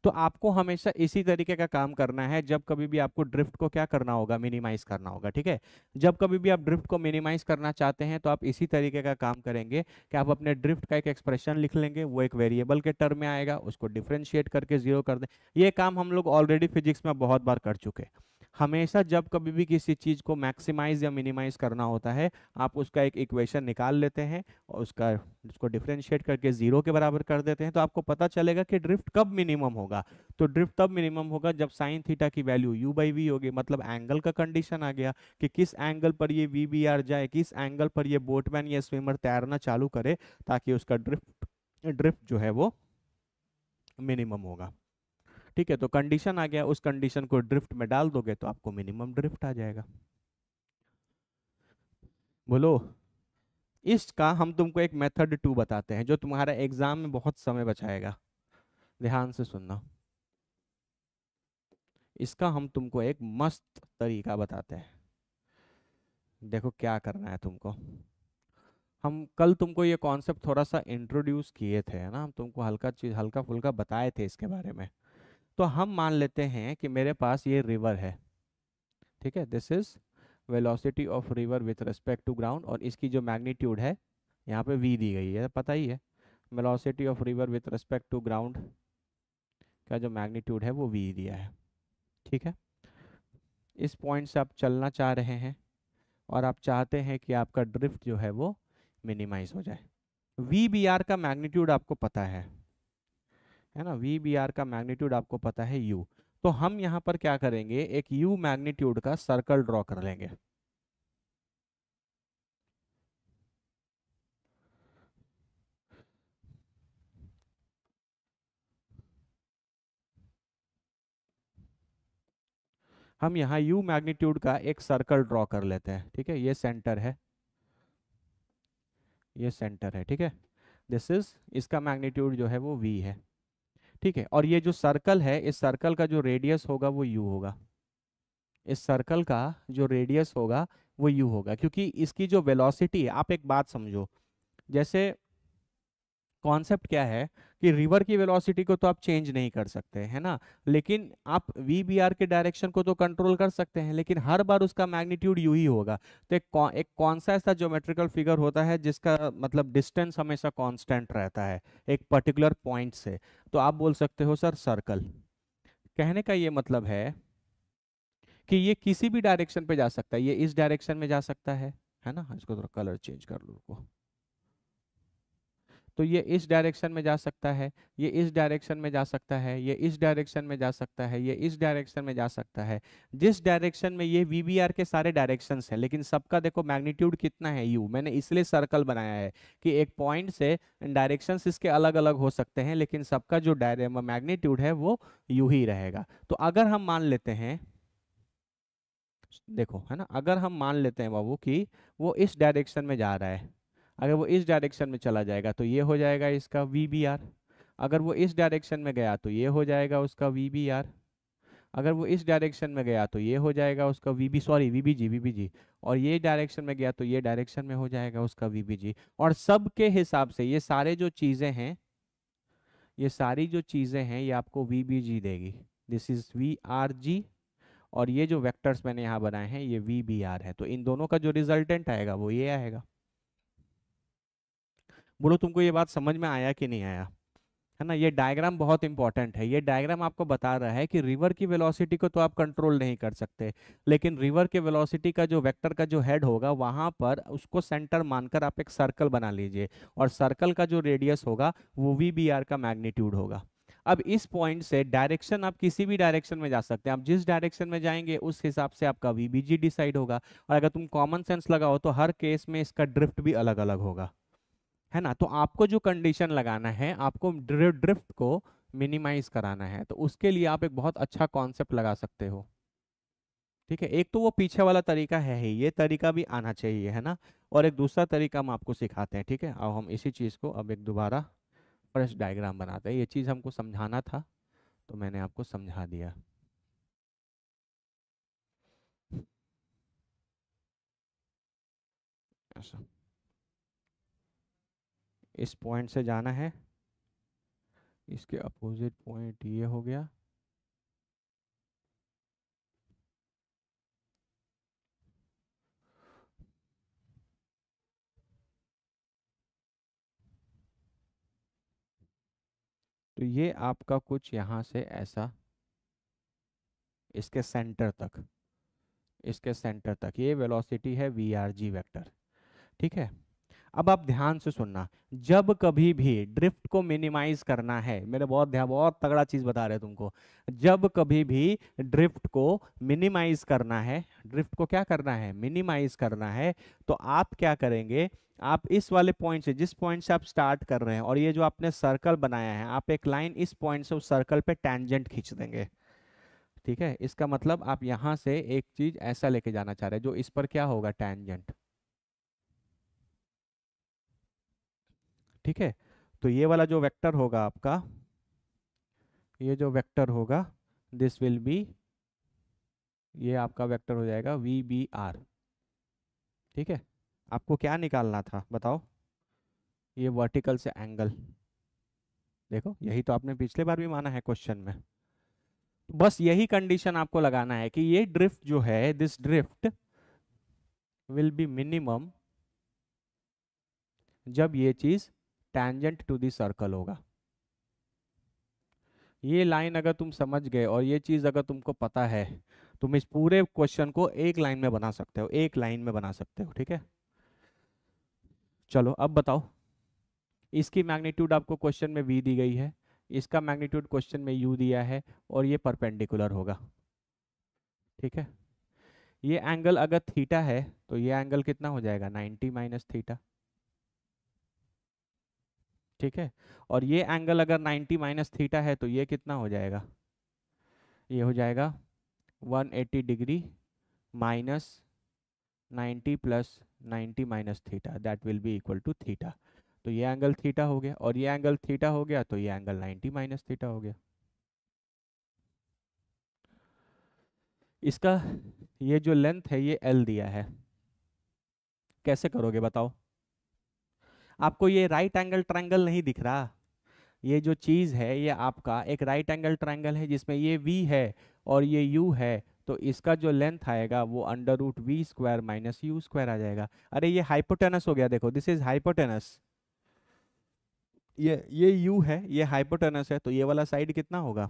तो आपको हमेशा इसी तरीके का काम करना है, जब कभी भी आपको ड्रिफ्ट को क्या करना होगा, मिनिमाइज करना होगा। ठीक है, जब कभी भी आप ड्रिफ्ट को मिनिमाइज करना चाहते हैं तो आप इसी तरीके का काम करेंगे कि आप अपने ड्रिफ्ट का एक एक्सप्रेशन लिख लेंगे, वो एक वेरिएबल के टर्म में आएगा, उसको डिफरेंशिएट करके जीरो कर दें। ये काम हम लोग ऑलरेडी फिजिक्स में बहुत बार कर चुके हैं। हमेशा जब कभी भी किसी चीज़ को मैक्सिमाइज या मिनिमाइज करना होता है, आप उसका एक इक्वेशन निकाल लेते हैं और उसको डिफरेंशिएट करके जीरो के बराबर कर देते हैं, तो आपको पता चलेगा कि ड्रिफ्ट कब मिनिमम होगा। तो ड्रिफ्ट तब मिनिमम होगा जब साइन थीटा की वैल्यू यू बाई वी होगी, मतलब एंगल का कंडीशन आ गया कि किस एंगल पर ये वी बी आर जाए, किस एंगल पर ये बोटमैन या स्विमर तैरना चालू करे, ताकि उसका ड्रिफ्ट ड्रिफ्ट जो है वो मिनिमम होगा। ठीक है, तो कंडीशन आ गया, उस कंडीशन को ड्रिफ्ट में डाल दोगे तो आपको मिनिमम ड्रिफ्ट आ जाएगा। बोलो, इसका हम तुमको एक मेथड 2 बताते हैं जो तुम्हारा एग्जाम में बहुत समय बचाएगा, ध्यान से सुनना। इसका हम तुमको एक मस्त तरीका बताते हैं। देखो क्या करना है तुमको। हम कल तुमको ये कॉन्सेप्ट थोड़ा सा इंट्रोड्यूस किए थे, है ना, हम तुमको हल्का चीज हल्का फुल्का बताए थे इसके बारे में। तो हम मान लेते हैं कि मेरे पास ये रिवर है, ठीक है, this is velocity of river with respect to ground, और इसकी जो मैग्नीट्यूड है यहाँ पे v दी गई है, पता ही है। Velocity of river with respect to ground का जो मैग्नीट्यूड है वो v दिया है, ठीक है। इस पॉइंट से आप चलना चाह रहे हैं और आप चाहते हैं कि आपका ड्रिफ्ट जो है वो मिनिमाइज हो जाए। वी बी आर का मैग्नीट्यूड आपको पता है ना, वी बी आर का मैग्नीट्यूड आपको पता है u। तो हम यहाँ पर क्या करेंगे, एक u मैग्नीट्यूड का सर्कल ड्रॉ कर लेंगे। हम यहाँ u मैग्नीट्यूड का एक सर्कल ड्रॉ कर लेते हैं, ठीक है, ये सेंटर है, ये सेंटर है, ठीक है। दिस इज, इसका मैग्नीट्यूड जो है वो v है, ठीक है। और ये जो सर्कल है, इस सर्कल का जो रेडियस होगा वो u होगा। इस सर्कल का जो रेडियस होगा वो u होगा, क्योंकि इसकी जो वेलोसिटी है, आप एक बात समझो, जैसे कॉन्सेप्ट क्या है कि रिवर की वेलोसिटी को तो आप चेंज नहीं कर सकते, है ना, लेकिन आप वी बी आर के डायरेक्शन को तो कंट्रोल कर सकते हैं, लेकिन हर बार उसका मैग्नीट्यूड यू ही होगा। तो एक कौन सा ऐसा ज्योमेट्रिकल फिगर होता है जिसका मतलब डिस्टेंस हमेशा कांस्टेंट रहता है एक पर्टिकुलर पॉइंट से? तो आप बोल सकते हो सर सर्कल। कहने का ये मतलब कि ये किसी भी डायरेक्शन पे जा सकता है, ये इस डायरेक्शन में जा सकता है ना, इसको थोड़ा कलर चेंज कर लो रुको। तो ये इस डायरेक्शन में जा सकता है, ये इस डायरेक्शन में जा सकता है, ये इस डायरेक्शन में जा सकता है, ये इस डायरेक्शन में जा सकता है। जिस डायरेक्शन में ये वीबीआर के सारे डायरेक्शंस हैं, लेकिन सबका देखो मैग्नीट्यूड कितना है यू। मैंने इसलिए सर्कल बनाया है कि एक पॉइंट से डायरेक्शंस इसके अलग अलग हो सकते हैं, लेकिन सबका जो मैग्नीट्यूड है वो यू ही रहेगा। तो अगर हम मान लेते हैं, देखो है ना, अगर हम मान लेते हैं बाबू कि वो इस डायरेक्शन में जा रहा है, अगर वो इस डायरेक्शन में चला जाएगा तो ये हो जाएगा इसका वी बी आर। अगर वो इस डायरेक्शन में गया तो ये हो जाएगा उसका वी बी आर। अगर वो इस डायरेक्शन में गया तो ये हो जाएगा उसका V B, sorry V B G. और ये डायरेक्शन में गया तो ये डायरेक्शन में हो जाएगा उसका वी बी जी। और सबके हिसाब से ये सारे जो चीज़ें हैं, ये सारी जो चीज़ें हैं ये आपको वी बी जी देगी। This is V R G. और ये जो वेक्टर्स मैंने यहाँ बनाए हैं ये वी बी आर है। तो इन दोनों का जो रिजल्टेंट आएगा वो ये आएगा। बोलो तुमको ये बात समझ में आया कि नहीं आया? है ना, ये डायग्राम बहुत इंपॉर्टेंट है। ये डायग्राम आपको बता रहा है कि रिवर की वेलोसिटी को तो आप कंट्रोल नहीं कर सकते, लेकिन रिवर के वेलोसिटी का जो वेक्टर का जो हेड होगा वहां पर उसको सेंटर मानकर आप एक सर्कल बना लीजिए, और सर्कल का जो रेडियस होगा वो वी बी आर का मैग्नीट्यूड होगा। अब इस पॉइंट से डायरेक्शन आप किसी भी डायरेक्शन में जा सकते हैं, आप जिस डायरेक्शन में जाएंगे उस हिसाब से आपका वीबीजी डिसाइड होगा। और अगर तुम कॉमन सेंस लगाओ तो हर केस में इसका ड्रिफ्ट भी अलग अलग होगा, है ना। तो आपको जो कंडीशन लगाना है, आपको ड्रिफ्ट को मिनिमाइज कराना है, तो उसके लिए आप एक बहुत अच्छा कॉन्सेप्ट लगा सकते हो, ठीक है। एक तो वो पीछे वाला तरीका है ही, ये तरीका भी आना चाहिए, है ना। और एक दूसरा तरीका हम आपको सिखाते हैं, ठीक है। अब हम इसी चीज़ को अब एक दोबारा फ्रेश डायग्राम बनाते हैं। ये चीज़ हमको समझाना था तो मैंने आपको समझा दिया। ऐसा, इस पॉइंट से जाना है, इसके अपोजिट पॉइंट ये हो गया। तो ये आपका कुछ यहाँ से ऐसा इसके सेंटर तक, इसके सेंटर तक ये वेलोसिटी है वी आर जी वेक्टर, ठीक है। अब आप ध्यान से सुनना, जब कभी भी ड्रिफ्ट को मिनिमाइज करना है, मेरे बहुत ध्यान, बहुत तगड़ा चीज बता रहे हैं तुमको, जब कभी भी ड्रिफ्ट को मिनिमाइज करना है, ड्रिफ्ट को क्या करना है, मिनिमाइज करना है, तो आप क्या करेंगे, आप इस वाले पॉइंट से, जिस पॉइंट से आप स्टार्ट कर रहे हैं, और ये जो आपने सर्कल बनाया है, आप एक लाइन इस पॉइंट से उस सर्कल पे टेंजेंट खींच देंगे, ठीक है। इसका मतलब आप यहां से एक चीज ऐसा लेके जाना चाह रहे हैं जो इस पर क्या होगा, टेंजेंट, ठीक है। तो ये वाला जो वेक्टर होगा आपका, ये जो वेक्टर होगा, दिस विल बी ये आपका वेक्टर हो जाएगा VBR। ठीक है, आपको क्या निकालना था बताओ? ये वर्टिकल से एंगल। देखो यही तो आपने पिछले बार भी माना है क्वेश्चन में। बस यही कंडीशन आपको लगाना है कि ये ड्रिफ्ट जो है, this drift will be minimum जब ये चीज टैंजेंट टू द सर्कल होगा। ये लाइन अगर तुम समझ गए और ये चीज अगर तुमको पता है, तुम इस पूरे क्वेश्चन को एक लाइन में बना सकते हो, एक लाइन में बना सकते हो। ठीक है, चलो अब बताओ। इसकी मैग्नीट्यूड आपको क्वेश्चन में V दी गई है, इसका मैग्नीट्यूड क्वेश्चन में U दिया है, और ये परपेंडिकुलर होगा। ठीक है, ये एंगल अगर थीटा है तो ये एंगल कितना हो जाएगा? 90 माइनस थीटा। ठीक है, और ये एंगल अगर 90 माइनस थीटा है तो ये कितना हो जाएगा? ये हो जाएगा 180 degree minus 90 plus 90 minus theta, that will be equal to theta. तो ये एंगल थीटा हो गया, और ये एंगल थीटा हो गया, तो ये एंगल 90 माइनस थीटा हो गया। इसका ये जो लेंथ है ये L दिया है, कैसे करोगे बताओ? आपको ये राइट एंगल ट्रायंगल नहीं दिख रहा? ये जो चीज़ है ये आपका एक राइट एंगल ट्रायंगल है जिसमें ये V है और ये U है, तो इसका जो लेंथ आएगा वो under root V square minus U square आ जाएगा। अरे ये हाइपोटेनस हो गया, देखो दिस इज हाइपोटेनस। ये U है, ये हाइपोटेनस है, तो ये वाला साइड कितना होगा?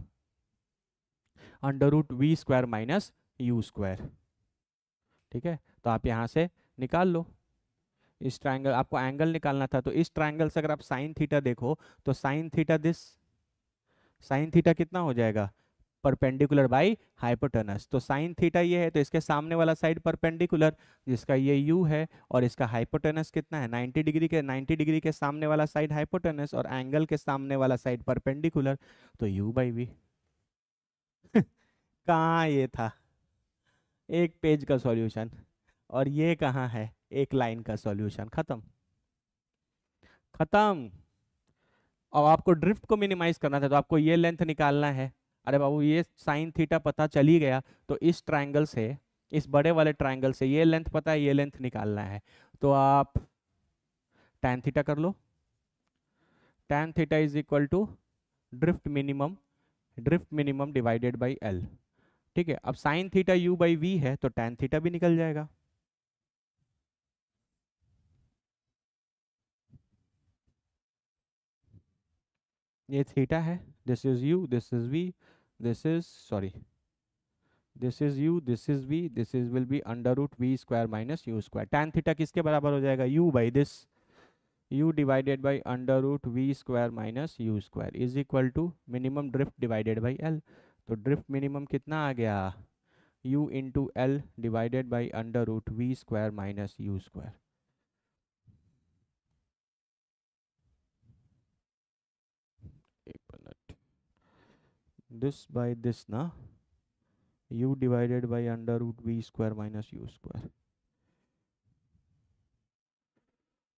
Under root V square minus U square. ठीक है, तो आप यहाँ से निकाल लो। इस ट्रायंगल, आपको एंगल निकालना था, तो इस ट्रायंगल से अगर आप साइन थीटा देखो तो sine theta this, sine theta कितना हो जाएगा? Perpendicular by hypotenuse. तो साइन थीटा ये है तो इसके सामने वाला साइड परपेंडिकुलर, जिसका ये U है, और इसका हाइपोटेनस कितना है? 90 डिग्री के, 90 डिग्री के सामने वाला साइड हाइपोटेनस और एंगल के सामने वाला साइड परपेंडिकुलर, तो U बाई V। कहाँ ये था एक पेज का सॉल्यूशन, और ये कहाँ है एक लाइन का सॉल्यूशन? खत्म, खत्म। अब आपको ड्रिफ्ट को मिनिमाइज करना था तो आपको ये लेंथ निकालना है। अरे बाबू ये साइन थीटा पता चल ही गया, तो इस ट्रायंगल से, इस बड़े वाले ट्रायंगल से ये लेंथ पता है, ये लेंथ निकालना है, तो आप tan थीटा कर लो। tan theta is equal to drift minimum, drift minimum divided by L। ठीक है, अब sine theta U by V है तो tan थीटा भी निकल जाएगा। ये थीटा है, this is U, this is V, this is sorry, this is U, this is V, this is will be under root V square minus U square. tan theta किसके बराबर हो जाएगा? U by this, U divided by under root V square minus U square is equal to minimum drift divided by L। तो drift minimum कितना आ गया? U into L divided by under root V square minus U square. एक minute, this by this ना, U divided by under root V square minus U square.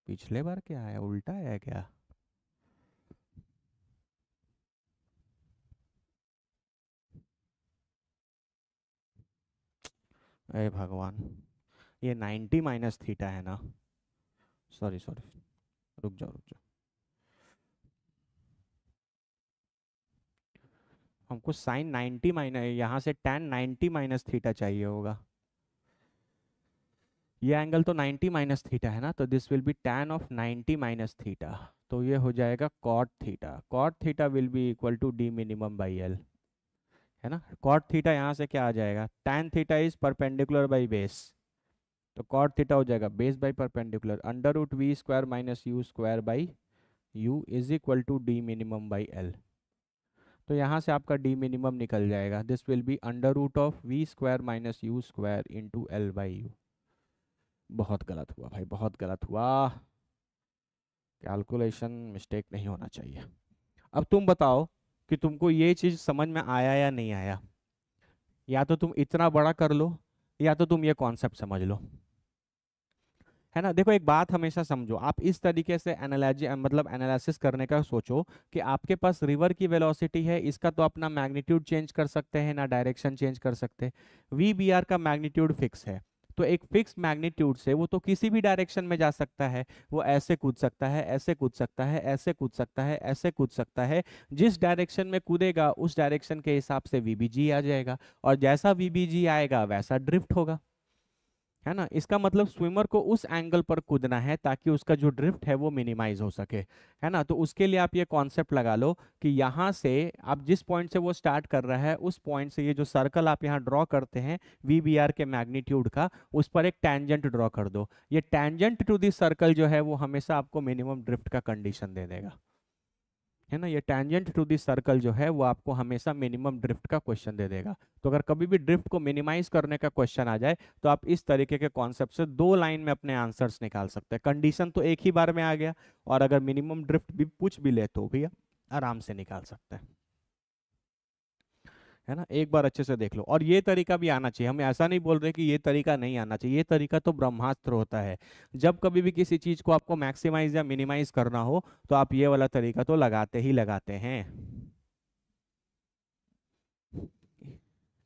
पिछले बार क्या आया, उल्टा आया क्या? अरे भगवान, ये 90 माइनस थीटा है ना? सॉरी सॉरी, रुक जाओ रुक जाओ, हमको साइन 90 माइनस, यहाँ से tan 90 माइनस थीटा चाहिए होगा। ये एंगल तो 90 माइनस थीटा है ना, तो this will be tan of 90 minus theta, तो ये हो जाएगा cot theta. cot theta will be equal to d minimum by L, है ना? cot थीटा यहाँ से क्या आ जाएगा? tan theta is perpendicular by base, तो cot थीटा हो जाएगा base by perpendicular under root V square minus U square by U is equal to d minimum by L। तो यहाँ से आपका d मिनिमम निकल जाएगा, this will be under root of V square minus U square into L by U। बहुत गलत हुआ भाई, बहुत गलत हुआ, कैलकुलेशन मिस्टेक नहीं होना चाहिए। अब तुम बताओ कि तुमको ये चीज़ समझ में आया या नहीं आया? या तो तुम इतना बड़ा कर लो, या तो तुम ये कॉन्सेप्ट समझ लो। है ना। देखो एक बात हमेशा समझो, आप इस तरीके से एनालिज मतलब एनालिसिस करने का सोचो कि आपके पास रिवर की वेलोसिटी है, इसका तो अपना मैग्नीट्यूड चेंज कर सकते हैं ना डायरेक्शन चेंज कर सकते। वी बी आर का मैग्नीट्यूड फिक्स है, तो एक फिक्स मैग्नीट्यूड से वो तो किसी भी डायरेक्शन में जा सकता है। वो ऐसे कूद सकता है, ऐसे कूद सकता है, ऐसे कूद सकता है, ऐसे कूद सकता है। जिस डायरेक्शन में कूदेगा उस डायरेक्शन के हिसाब से वीबीजी आ जाएगा, और जैसा वीबीजी आएगा वैसा ड्रिफ्ट होगा। है ना, इसका मतलब स्विमर को उस एंगल पर कूदना है ताकि उसका जो ड्रिफ्ट है वो मिनिमाइज हो सके। है ना, तो उसके लिए आप ये कॉन्सेप्ट लगा लो कि यहाँ से आप जिस पॉइंट से वो स्टार्ट कर रहा है उस पॉइंट से ये जो सर्कल आप यहाँ ड्रॉ करते हैं वीबीआर के मैग्नीट्यूड का, उस पर एक टैंजेंट ड्रॉ कर दो। ये टैंजेंट टू दिस सर्कल जो है वो हमेशा आपको मिनिमम ड्रिफ्ट का कंडीशन दे देगा। है ना, ये टैंजेंट टू दिस सर्कल जो है वो आपको हमेशा मिनिमम ड्रिफ्ट का क्वेश्चन दे देगा। तो अगर कभी भी ड्रिफ्ट को मिनिमाइज करने का क्वेश्चन आ जाए तो आप इस तरीके के कॉन्सेप्ट से 2 लाइन में अपने आंसर्स निकाल सकते हैं। कंडीशन तो एक ही बार में आ गया, और अगर मिनिमम ड्रिफ्ट भी पूछ भी ले तो भी आराम से निकाल सकते हैं। है ना, एक बार अच्छे से देख लो, और ये तरीका भी आना चाहिए। हम ऐसा नहीं बोल रहे कि ये तरीका नहीं आना चाहिए, ये तरीका तो ब्रह्मास्त्र होता है। जब कभी भी किसी चीज को आपको मैक्सिमाइज या मिनिमाइज करना हो तो आप ये वाला तरीका तो लगाते ही लगाते हैं।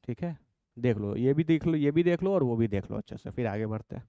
ठीक है, देख लो, ये भी देख लो, ये भी देख लो, और वो भी देख लो अच्छे से, फिर आगे बढ़ते हैं।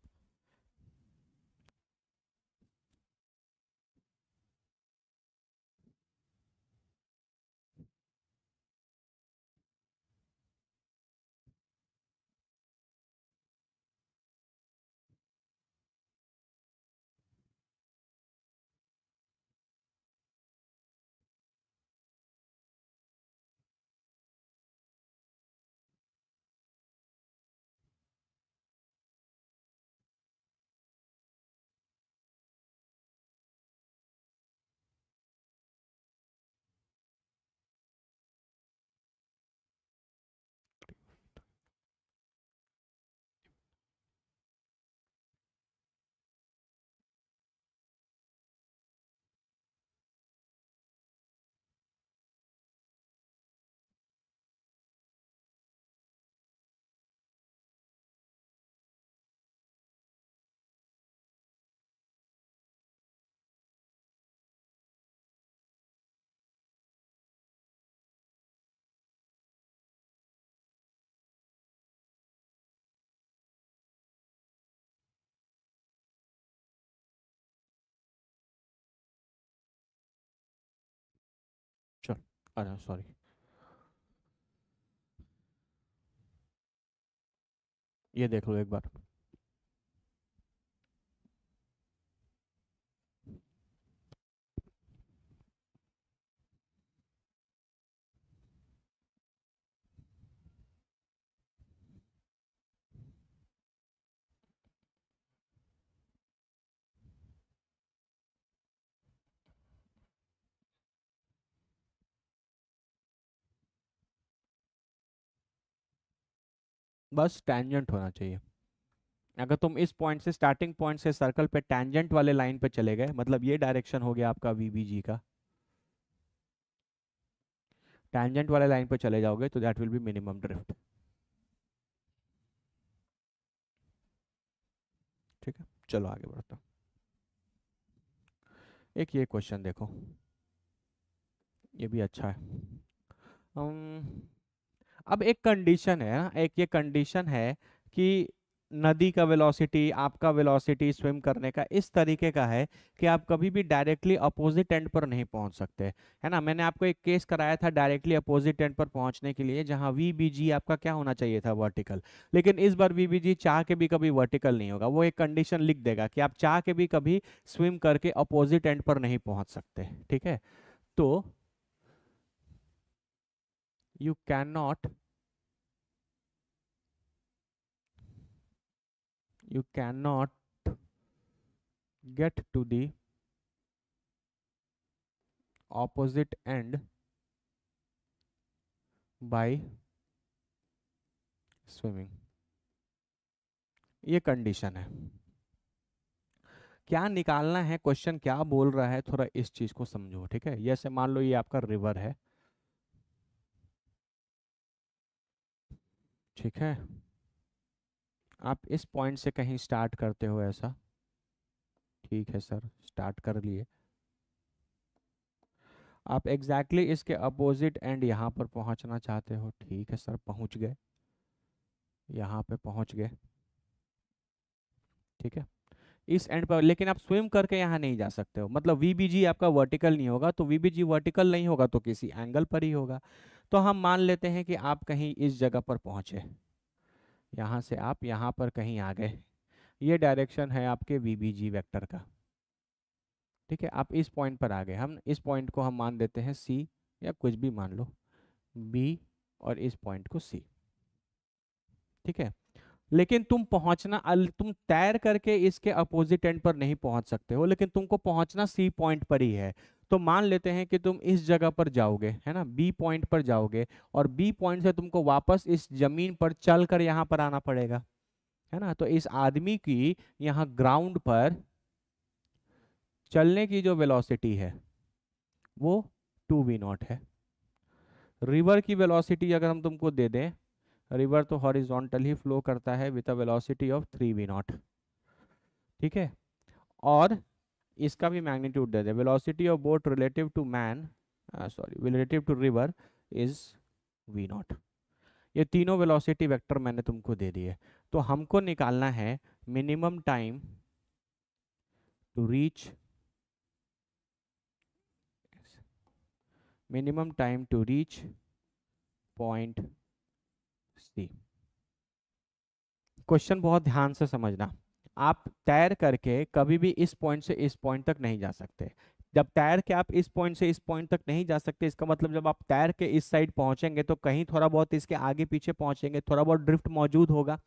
चल, अरे सॉरी। ये देख लो एक बार। बस टैंजेंट होना चाहिए। अगर तुम इस पॉइंट से, स्टार्टिंग पॉइंट से सर्कल पे टैंजेंट वाले लाइन पे चले गए, मतलब ये डायरेक्शन हो गया आपका वीबीजी का, टैंजेंट वाले लाइन पे चले जाओगे तो that will B minimum drift. ठीक है, चलो आगे बढ़ते हैं। एक ये क्वेश्चन देखो, ये भी अच्छा है। अब एक कंडीशन है ना, एक ये कंडीशन है कि नदी का वेलोसिटी, आपका वेलोसिटी स्विम करने का इस तरीके का है कि आप कभी भी डायरेक्टली अपोजिट एंड पर नहीं पहुंच सकते। है ना, मैंने आपको एक केस कराया था डायरेक्टली अपोजिट एंड पर पहुंचने के लिए, जहां वी बी जी आपका क्या होना चाहिए था, वर्टिकल। लेकिन इस बार वी बी जी चाह के भी कभी वर्टिकल नहीं होगा, वो एक कंडीशन लिख देगा कि आप चाह के भी कभी स्विम करके अपोजिट एंड पर नहीं पहुंच सकते। ठीक है, तो you can not, you cannot get to the opposite end by swimming। ये कंडीशन है। क्या निकालना है, क्वेश्चन क्या बोल रहा है, थोड़ा इस चीज को समझो। ठीक है, जैसे मान लो ये आपका रिवर है। ठीक है, आप इस पॉइंट से कहीं स्टार्ट करते हो ऐसा, ठीक है सर, स्टार्ट कर लिए। आप एग्जैक्टली इसके अपोजिट एंड यहाँ पर पहुँचना चाहते हो, ठीक है सर, पहुँच गए, यहाँ पे पहुँच गए। ठीक है, इस एंड पर, लेकिन आप स्विम करके यहाँ नहीं जा सकते हो, मतलब वीबीजी आपका वर्टिकल नहीं होगा, तो वीबीजी वर्टिकल नहीं होगा तो किसी एंगल पर ही होगा। तो हम मान लेते हैं कि आप कहीं इस जगह पर पहुँचे, यहाँ से आप यहाँ पर कहीं आ गए, ये डायरेक्शन है आपके वीबीजी वेक्टर का। ठीक है, आप इस पॉइंट पर आ गए, हम इस पॉइंट को हम मान देते हैं सी, या कुछ भी मान लो, बी, और इस पॉइंट को सी। ठीक है, लेकिन तुम पहुंचना तुम तैर करके इसके अपोजिट एंड पर नहीं पहुंच सकते हो, लेकिन तुमको पहुंचना सी पॉइंट पर ही है। तो मान लेते हैं कि तुम इस जगह पर जाओगे, है ना, बी पॉइंट पर जाओगे, और बी पॉइंट से तुमको वापस इस जमीन पर चल कर यहाँ पर आना पड़ेगा, है ना। तो इस आदमी की यहाँ ग्राउंड पर चलने की जो वेलोसिटी है वो 2v0 है। रिवर की वेलोसिटी अगर हम तुमको दे दें, रिवर तो हॉरिजॉन्टल ही फ्लो करता है with a velocity of 3v0। ठीक है, और इसका भी मैग्नीट्यूड दे दे, velocity of boat relative to man, sorry relative to river is v0। ये तीनों वेलोसिटी वेक्टर मैंने तुमको दे दिए। तो हमको निकालना है minimum time to reach, minimum time to reach point C. Question बहुत ध्यान से समझना, आप तैर करके कभी भी इस पॉइंट से इस पॉइंट तक नहीं जा सकते। जब तैर के आप इस पॉइंट से इस पॉइंट तक नहीं जा सकते, इसका मतलब जब आप तैर के इस साइड पहुंचेंगे तो कहीं थोड़ा बहुत इसके आगे पीछे पहुंचेंगे, थोड़ा बहुत ड्रिफ्ट मौजूद होगा।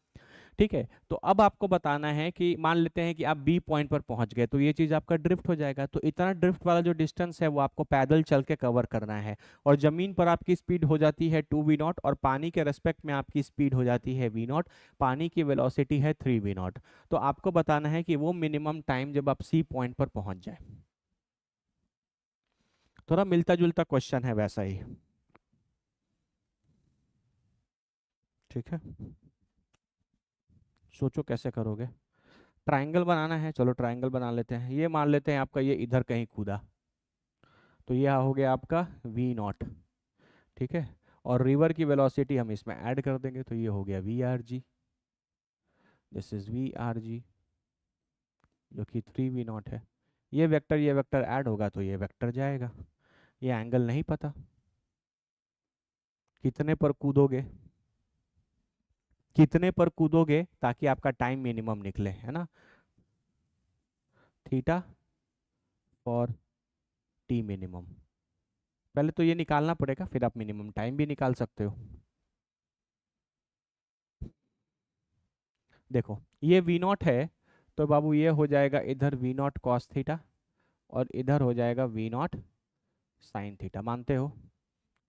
ठीक है, तो अब आपको बताना है कि मान लेते हैं कि आप बी पॉइंट पर पहुंच गए, तो ये चीज आपका ड्रिफ्ट हो जाएगा। तो इतना ड्रिफ्ट वाला जो डिस्टेंस है वो आपको पैदल चल के कवर करना है, और जमीन पर आपकी स्पीड हो जाती है 2v0, और पानी के रेस्पेक्ट में आपकी स्पीड हो जाती है v0। पानी की वेलोसिटी है 3v0। तो आपको बताना है कि वो मिनिमम टाइम जब आप सी पॉइंट पर पहुंच जाए। थोड़ा मिलता जुलता क्वेश्चन है वैसा ही। ठीक है, सोचो कैसे करोगे। ट्राइंगल बनाना है, चलो ट्राइंगल बना लेते हैं। ये मान लेते हैं आपका ये इधर कहीं कूदा, तो ये हो गया आपका v0। ठीक है, और रिवर की वेलोसिटी हम इसमें ऐड कर देंगे, तो ये हो गया VRG, दिस इज VRG, जो कि 3v0 है। ये वेक्टर ऐड होगा तो ये वेक्टर जाएगा। ये एंगल नहीं पता, कितने पर कूदोगे, कितने पर कूदोगे ताकि आपका टाइम मिनिमम निकले, है ना, थीटा और टी मिनिमम। पहले तो ये निकालना पड़ेगा, फिर आप मिनिमम टाइम भी निकाल सकते हो। देखो ये v0 है, तो बाबू ये हो जाएगा इधर v0 कॉस थीटा, और इधर हो जाएगा v0 साइन थीटा। मानते हो,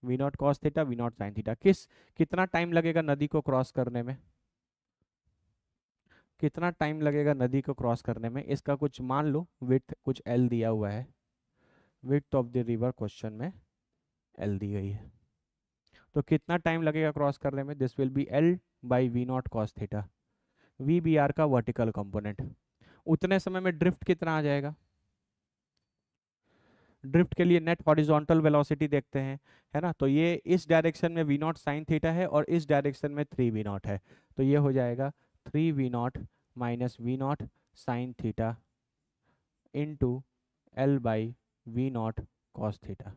v0 cos theta, v0 sine theta. कितना टाइम लगेगा नदी को क्रॉस करने में, कितना टाइम लगेगा नदी को क्रॉस करने में, इसका कुछ मान लो विड्थ कुछ l दिया हुआ है, width of the river question में l दी गई है। तो कितना टाइम लगेगा क्रॉस करने में, this will be l by v0 cos theta, v B R का वर्टिकल कंपोनेंट। उतने समय में ड्रिफ्ट कितना आ जाएगा, ड्रिफ्ट के लिए नेट हॉरिजॉन्टल वेलोसिटी देखते हैं, है ना। तो ये इस डायरेक्शन में v0 साइन थीटा है, और इस डायरेक्शन में 3v0 है, तो ये हो जाएगा 3v0 minus v0 sign theta into l by v0 cos theta.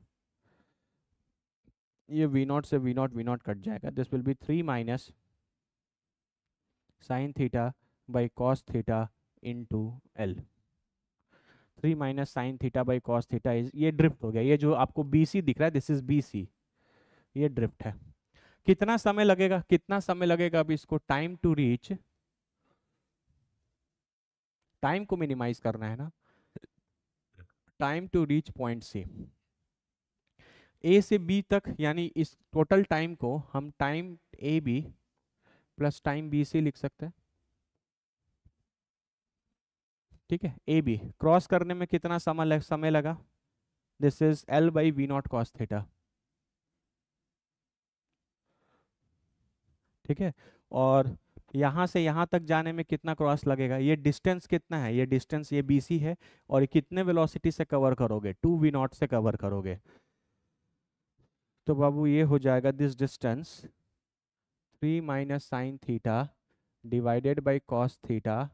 ये v0 से v0 कट जाएगा, this will B 3 minus sine theta by cos theta into l। 3 minus sine theta by cos theta is, ये drift हो गया, ये जो आपको BC दिख रहा है दिस इज BC, ये ड्रिफ्ट है। कितना समय लगेगा, कितना समय लगेगा अब इसको, टाइम टू रीच, टाइम को मिनिमाइज करना है ना, time to reach point C, A से बी तक, यानी इस टोटल टाइम को हम time AB plus time BC लिख सकते हैं। ठीक है, AB क्रॉस करने में कितना समय लगा, this is L by v0 cos theta. ठीक है, और यहाँ से यहाँ तक जाने में कितना क्रॉस लगेगा, ये डिस्टेंस कितना है, ये डिस्टेंस ये BC है, और ये कितने वेलोसिटी से कवर करोगे, 2v0 से कवर करोगे। तो बाबू ये हो जाएगा this distance 3 minus sine theta divided by cos theta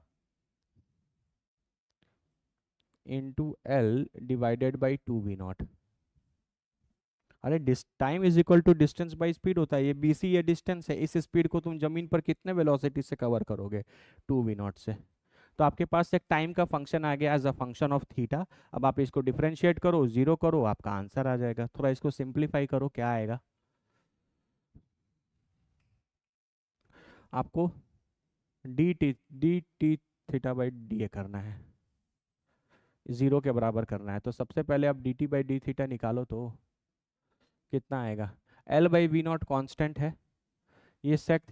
into L divided by 2v0। अरे time is equal to distance by speed होता है, ये BC ये डिस्टेंस है, इस स्पीड को तुम जमीन पर कितने वेलोसिटी से कवर करोगे, 2v0 से। तो आपके पास एक टाइम का फंक्शन आ गया as a function of theta. अब आप इसको डिफरेंशिएट करो, जीरो करो, आपका आंसर आ जाएगा। थोड़ा इसको सिंप्लीफाई करो, क्या आएगा आपको, D T theta by D करना है, जीरो के बराबर करना है। तो सबसे पहले आप D T by D theta निकालो तो कितना आएगा, L by V naught constant है, ये सेक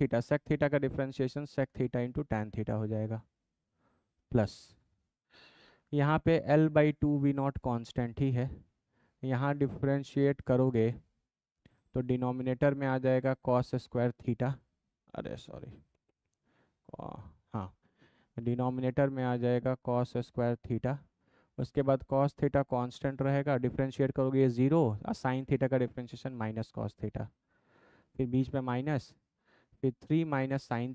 थीटा का differentiation sec theta into tan theta हो जाएगा, प्लस यहाँ पे L by two V naught constant ही है, यहाँ डिफ्रेंशिएट करोगे तो डिनोमिनेटर में आ जाएगा कॉस स्क्वायर थीटा, अरे सॉरी, हाँ, डिनोमिनेटर में आ जाएगा कॉस स्क्वायर थीटा। उसके बाद कॉस थीटा कांस्टेंट रहेगा, डिफरेंशिएट करोगे ये जीरो, और साइन थीटा का डिफरेंशिएशन माइनस कॉस थीटा, फिर बीच में माइनस, फिर 3 माइनस साइन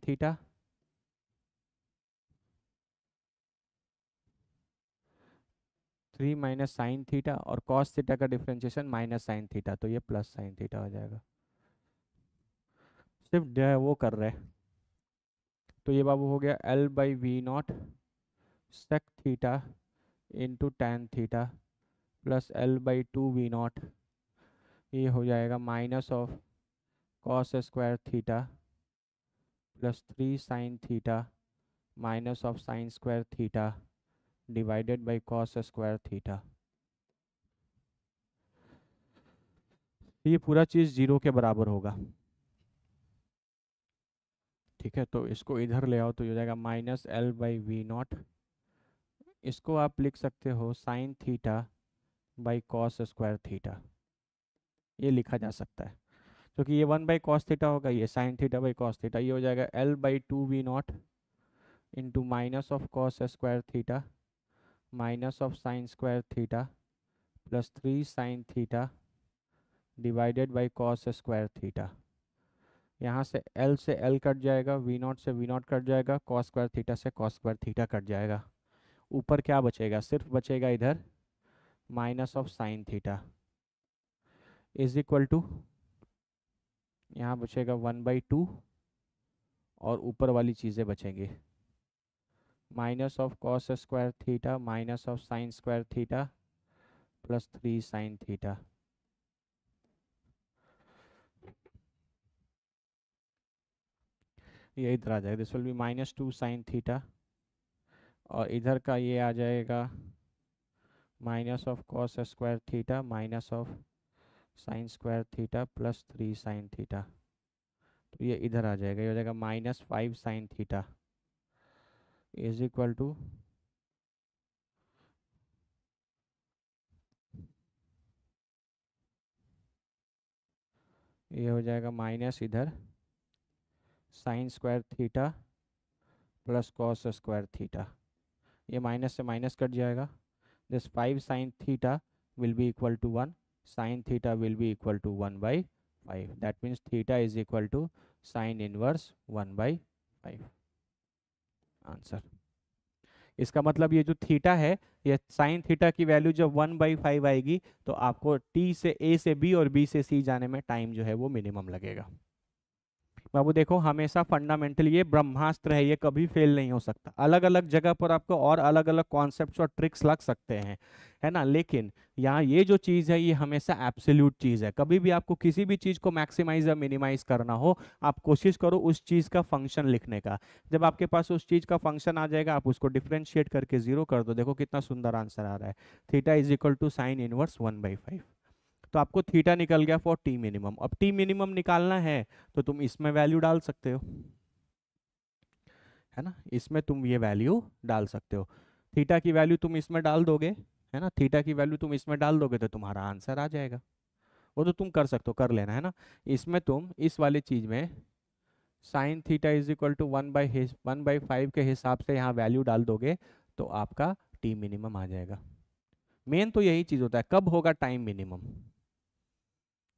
थीटा, और कॉस थीटा का डिफरेंशिएशन माइनस साइन थीटा, तो ये प्लस साइन थीटा हो जाएगा। सिर्फ वो कर रहे हैं, तो ये बाबू हो गया L by V not sec theta into tan theta plus L by two V not, ये हो जाएगा minus of cos square theta plus 3 sine theta minus of sine square theta divided by cos square theta. ये पूरा चीज़ zero के बराबर होगा, ठीक है। तो इसको इधर ले आओ तो ये हो जाएगा minus L by V not, इसको आप लिख सकते हो sine theta by cos square theta, ये लिखा जा सकता है क्योंकि ये 1 बाई कॉस थीटा होगा, ये sine theta by cos theta, ये हो जाएगा L by two V not into minus of cos square theta minus of sine square theta plus 3 sine theta divided by cos square theta. यहाँ से L से L cut जाएगा, V not से V not cut जाएगा, cos square theta से cos square theta cut जाएगा, ऊपर क्या बचेगा, सिर्फ बचेगा इधर minus of sine theta is equal to, यहाँ बचेगा 1/2 और ऊपर वाली चीज़ें बचेंगी minus of cos square theta minus of sine square theta plus 3 sine theta. ये इधर आ जाएगा, this will be -2 sine theta, और इधर का ये आ जाएगा minus of cos square theta minus of sine square theta plus 3 sine theta, तो ये इधर आ जाएगा, ये हो जाएगा -5 sine theta is equal to ये हो जाएगा माइनस इधर sine square theta plus cos square theta, ये माइनस से माइनस कट जाएगा, this 5 sine theta will be equal to 1, sine theta will be equal to 1/5, that means theta is equal to sine inverse 1/5 answer. इसका मतलब ये जो theta है, ये sine theta की वैल्यू जब 1/5 आएगी तो आपको टी से ए से बी और बी से सी जाने में टाइम जो है वो मिनिमम लगेगा। बाबू देखो, हमेशा फंडामेंटल ये ब्रह्मास्त्र है, ये कभी फेल नहीं हो सकता। अलग अलग जगह पर आपको और अलग अलग कॉन्सेप्ट्स और ट्रिक्स लग सकते हैं, है ना, लेकिन यहाँ ये जो चीज़ है ये हमेशा एब्सोल्यूट चीज़ है। कभी भी आपको किसी भी चीज़ को मैक्सिमाइज या मिनिमाइज करना हो, आप कोशिश करो उस चीज़ का फंक्शन लिखने का। जब आपके पास उस चीज़ का फंक्शन आ जाएगा, आप उसको डिफ्रेंशिएट करके जीरो कर दो, देखो कितना सुंदर आंसर आ रहा है, theta is equal to sine inverse 1/5। तो आपको थीटा निकल गया फॉर टी मिनिमम। अब टी मिनिमम निकालना है तो तुम इसमें वैल्यू डाल सकते हो, है ना, इसमें तुम ये वैल्यू डाल सकते हो, थीटा की वैल्यू तुम इसमें डाल दोगे, है ना, थीटा की वैल्यू तुम इसमें डाल दोगे तो तुम्हारा आंसर आ जाएगा। वो तो तुम कर सकते हो, कर लेना, है ना। इसमें तुम इस वाले चीज में sine theta is equal to 1/5 के हिसाब से यहाँ वैल्यू डाल दोगे तो आपका टी मिनिमम आ जाएगा। मेन तो यही चीज होता है, कब होगा टाइम मिनिमम।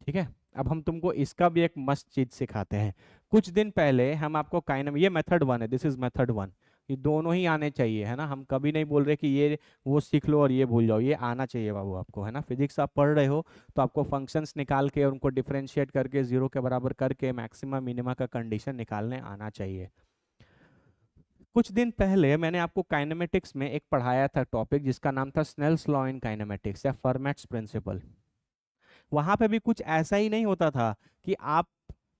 ठीक है, अब हम तुमको इसका भी एक मस्त चीज सिखाते हैं। कुछ दिन पहले हम आपको काइनेम, ये मेथड 1 है, दिस इज मेथड 1, ये दोनों ही आने चाहिए, है ना। हम कभी नहीं बोल रहे कि ये वो सीख लो और ये भूल जाओ, ये आना चाहिए बाबू आपको, है ना। फिजिक्स आप पढ़ रहे हो तो आपको फंक्शंस निकाल के उनको डिफरेंशिएट करके जीरो के बराबर करके मैक्सिमम मिनिमा का कंडीशन निकालने आना चाहिए। कुछ दिन पहले मैंने आपको काइनेमेटिक्स में एक पढ़ाया था टॉपिक जिसका नाम था स्नेल्स लॉ इन काइनेमेटिक्स या फर्मेट्स प्रिंसिपल। वहां पे भी कुछ ऐसा ही नहीं होता था कि आप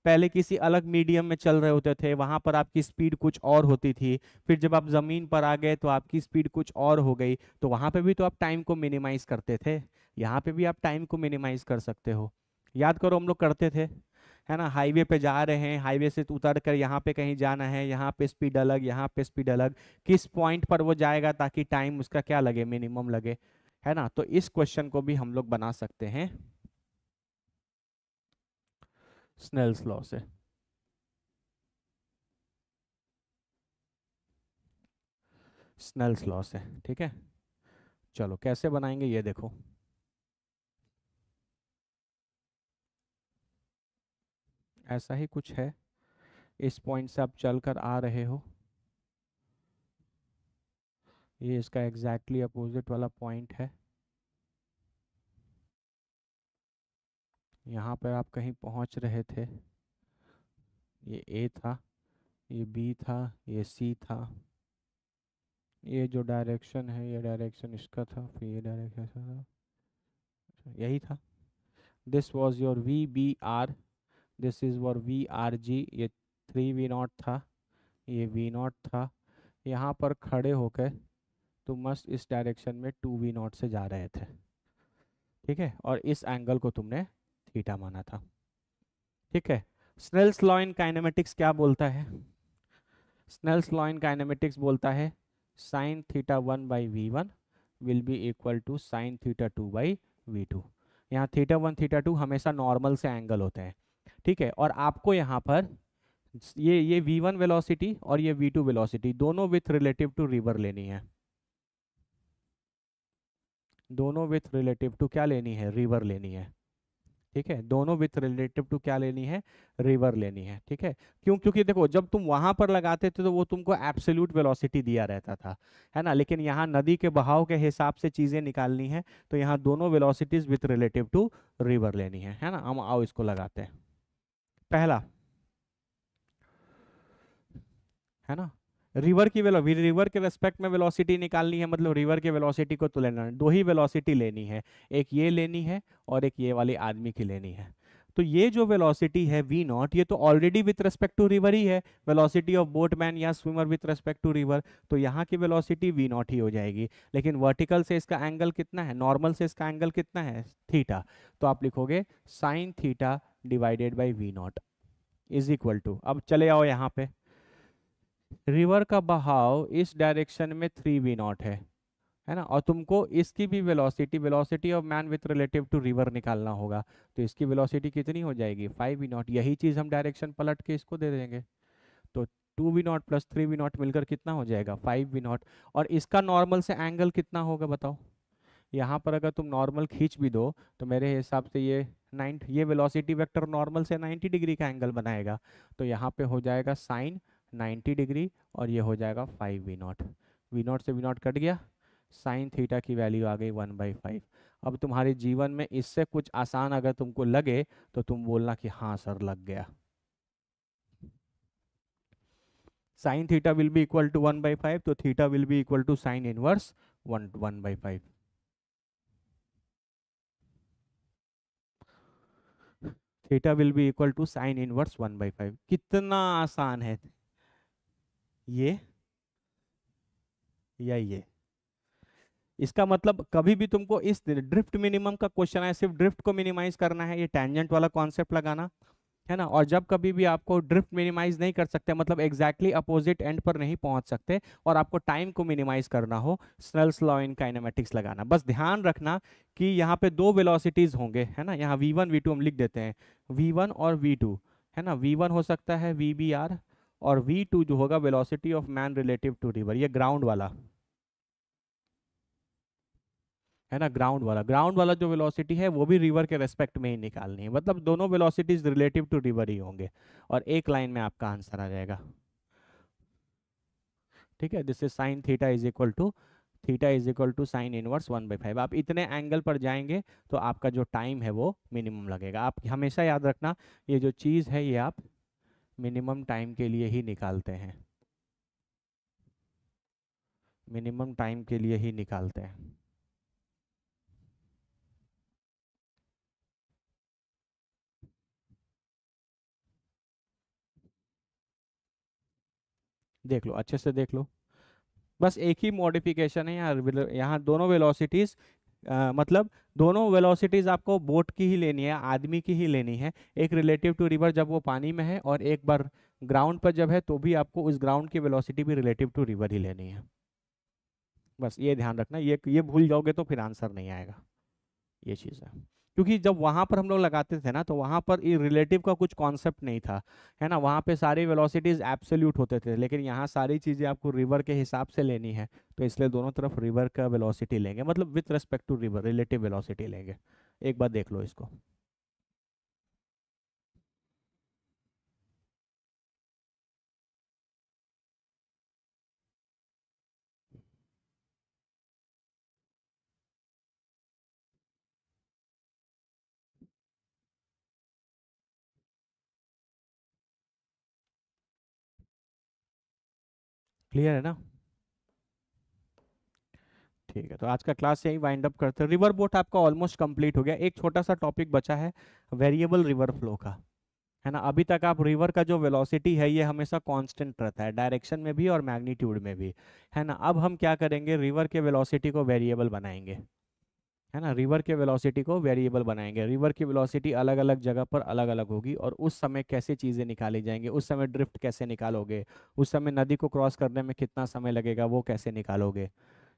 पहले किसी अलग मीडियम में चल रहे होते थे, वहां पर आपकी स्पीड कुछ और होती थी, फिर जब आप जमीन पर आ गए तो आपकी स्पीड कुछ और हो गई, तो वहां पे भी तो आप टाइम को मिनिमाइज करते थे, यहाँ पे भी आप टाइम को मिनिमाइज कर सकते हो। याद करो हम लोग करते थे, है ना। हाईवे पे जा रहे हैं, हाईवे से उतर कर यहाँ पे कहीं जाना है, यहाँ पे स्पीड अलग, यहाँ पे स्पीड अलग, किस पॉइंट पर वो जाएगा ताकि टाइम उसका क्या लगे, मिनिमम लगे, है ना। तो इस क्वेश्चन को भी हम लोग बना सकते हैं स्नेल्स लॉ से। स्नेल्स लॉ से, ठीक है। चलो कैसे बनाएंगे ये देखो। ऐसा ही कुछ है, इस पॉइंट से आप चलकर आ रहे हो, ये इसका एग्जैक्टली अपोजिट वाला पॉइंट है, यहाँ पर आप कहीं पहुँच रहे थे, ये ए था, ये बी था, ये सी था, ये जो डायरेक्शन है ये डायरेक्शन इसका था, फिर ये डायरेक्शन था, यही था। This was your V B R, this is your V R G, ये 3v0 था, ये v0 था। यहाँ पर खड़े होकर तुम मस्त इस डायरेक्शन में 2v0 से जा रहे थे, ठीक है, और इस एंगल को तुमने थीटा माना था, ठीक है। स्नेल्स लॉ इन काइनेमेटिक्स क्या बोलता है? स्नेल्स लॉ इन काइनेमेटिक्स बोलता है sine theta 1/v1 will be equal to sine theta 2/v2। यहाँ थीटा 1 थीटा 2 हमेशा नॉर्मल से एंगल होते हैं, ठीक है। और आपको यहाँ पर ये v1 वेलोसिटी और ये v2 वेलोसिटी दोनों विथ रिलेटिव टू रिवर लेनी है, दोनों विथ रिलेटिव टू क्या लेनी है, रिवर लेनी है, ठीक है। दोनों विथ रिलेटिव टू क्या लेनी है, रिवर लेनी है, ठीक है। क्यों? क्योंकि देखो जब तुम वहां पर लगाते थे तो वो तुमको एब्सोल्यूट वेलोसिटी दिया रहता था, है ना, लेकिन यहाँ नदी के बहाव के हिसाब से चीजें निकालनी है, तो यहाँ दोनों velocities with relative to river लेनी है ना। हम आओ इसको लगाते हैं। पहला, है ना, रिवर के रेस्पेक्ट में वेलोसिटी निकालनी है, मतलब रिवर के वेलोसिटी को तो लेना है, दो ही वेलोसिटी लेनी है, एक ये लेनी है और एक ये वाली आदमी की लेनी है। तो ये जो वेलोसिटी है v0, ये तो already with respect to river ही है, वेलोसिटी ऑफ बोटमैन या swimmer with respect to river, तो यहाँ की वेलोसिटी v0 ही हो जाएगी। लेकिन वर्टिकल से इसका एंगल कितना है, नॉर्मल से इसका एंगल कितना है, थीटा, तो आप लिखोगे sine theta divided by v0 is equal to, अब चले आओ यहाँ पे, रिवर का बहाव इस डायरेक्शन में 3v0 है ना, और तुमको इसकी भी velocity, velocity of man with relative to river निकालना होगा, तो इसकी वेलोसिटी कितनी हो जाएगी, 5v0। यही चीज हम डायरेक्शन पलट के इसको दे देंगे, तो 2v0 प्लस 3v0 मिलकर कितना हो जाएगा, 5v0। और इसका नॉर्मल से एंगल कितना होगा बताओ, यहाँ पर अगर तुम नॉर्मल खींच भी दो तो मेरे हिसाब से ये 90, ये वेलोसिटी वेक्टर नॉर्मल से 90 डिग्री का एंगल बनाएगा, तो यहाँ पे हो जाएगा साइन 90 डिग्री और ये हो जाएगा 5v0, v0 से v0 कट गया, साइन थीटा की वैल्यू आ गई 1/5। अब तुम्हारे जीवन में इससे कुछ आसान अगर तुमको लगे तो तुम बोलना कि हाँ सर लग गया। Sine theta will be equal to 1/5, तो theta will be equal to sine inverse 1/5। Theta will be equal to sine inverse 1/5। कितना आसान है ये या ये। इसका मतलब कभी भी तुमको इस ड्रिफ्ट मिनिमम का क्वेश्चन है, सिर्फ ड्रिफ्ट को मिनिमाइज करना है, ये टेंजेंट वाला कॉन्सेप्ट लगाना है ना। और जब कभी भी आपको ड्रिफ्ट मिनिमाइज नहीं कर सकते, मतलब एग्जैक्टली अपोजिट एंड पर नहीं पहुंच सकते, और आपको टाइम को मिनिमाइज करना हो, स्नेल्स लॉ इन काइनेमेटिक्स लगाना। बस ध्यान रखना कि यहाँ पे दो वेलोसिटीज होंगे, है ना, यहाँ v1 v2 हम लिख देते हैं, v1 और v2, है ना। v1 हो सकता है vbr, और v2 जो होगा velocity of man relative to river, ये ग्राउंड वाला है ना। ग्राउंड वाला जो वेलोसिटी है वो भी रिवर के रेस्पेक्ट में ही निकालनी है, मतलब दोनों वेलोसिटीज रिलेटिव टू रिवर ही होंगे, और एक लाइन में आपका आंसर आ जाएगा। ठीक है, this is sine theta is equal to sine inverse 1/5। आप इतने एंगल पर जाएंगे तो आपका जो टाइम है वो मिनिमम लगेगा। आप हमेशा याद रखना, ये जो चीज़ है ये आप मिनिमम टाइम के लिए ही निकालते हैं, मिनिमम टाइम के लिए ही निकालते हैं। देख लो, अच्छे से देख लो, बस एक ही मॉडिफिकेशन है यार, यहाँ दोनों वेलोसिटीज, मतलब दोनों वेलोसिटीज आपको बोट की ही लेनी है, आदमी की ही लेनी है। एक रिलेटिव टू रिवर जब वो पानी में है, और एक बार ग्राउंड पर जब है तो भी आपको उस ग्राउंड की वेलोसिटी भी रिलेटिव टू रिवर ही लेनी है। बस ये ध्यान रखना, ये भूल जाओगे तो फिर आंसर नहीं आएगा, ये चीज़ है। क्योंकि जब वहां पर हम लोग लगाते थे ना, तो वहां पर ये रिलेटिव का कुछ कॉन्सेप्ट नहीं था, है ना। वहां पे सारी वेलोसिटीज एब्सोल्यूट होते थे, लेकिन यहाँ सारी चीजें आपको रिवर के हिसाब से लेनी है, तो इसलिए दोनों तरफ रिवर का वेलोसिटी लेंगे, मतलब with respect to river relative velocity लेंगे। एक बार देख लो इसको। क्लियर है ना। ठीक है, तो आज का क्लास यही वाइंड अप करते हैं। रिवर बोट आपका ऑलमोस्ट कंप्लीट हो गया, एक छोटा सा टॉपिक बचा है वेरिएबल रिवर फ्लो का, है ना। अभी तक आप रिवर का जो वेलोसिटी है ये हमेशा कांस्टेंट रहता है, डायरेक्शन में भी और मैग्नीट्यूड में भी, है ना। अब हम क्या करेंगे, रिवर के वेलोसिटी को वेरिएबल बनाएंगे, है ना। रिवर के वेलोसिटी को वेरिएबल बनाएंगे, रिवर की वेलोसिटी अलग अलग जगह पर अलग अलग होगी, और उस समय कैसे चीज़ें निकाली जाएंगी, उस समय ड्रिफ्ट कैसे निकालोगे, उस समय नदी को क्रॉस करने में कितना समय लगेगा वो कैसे निकालोगे,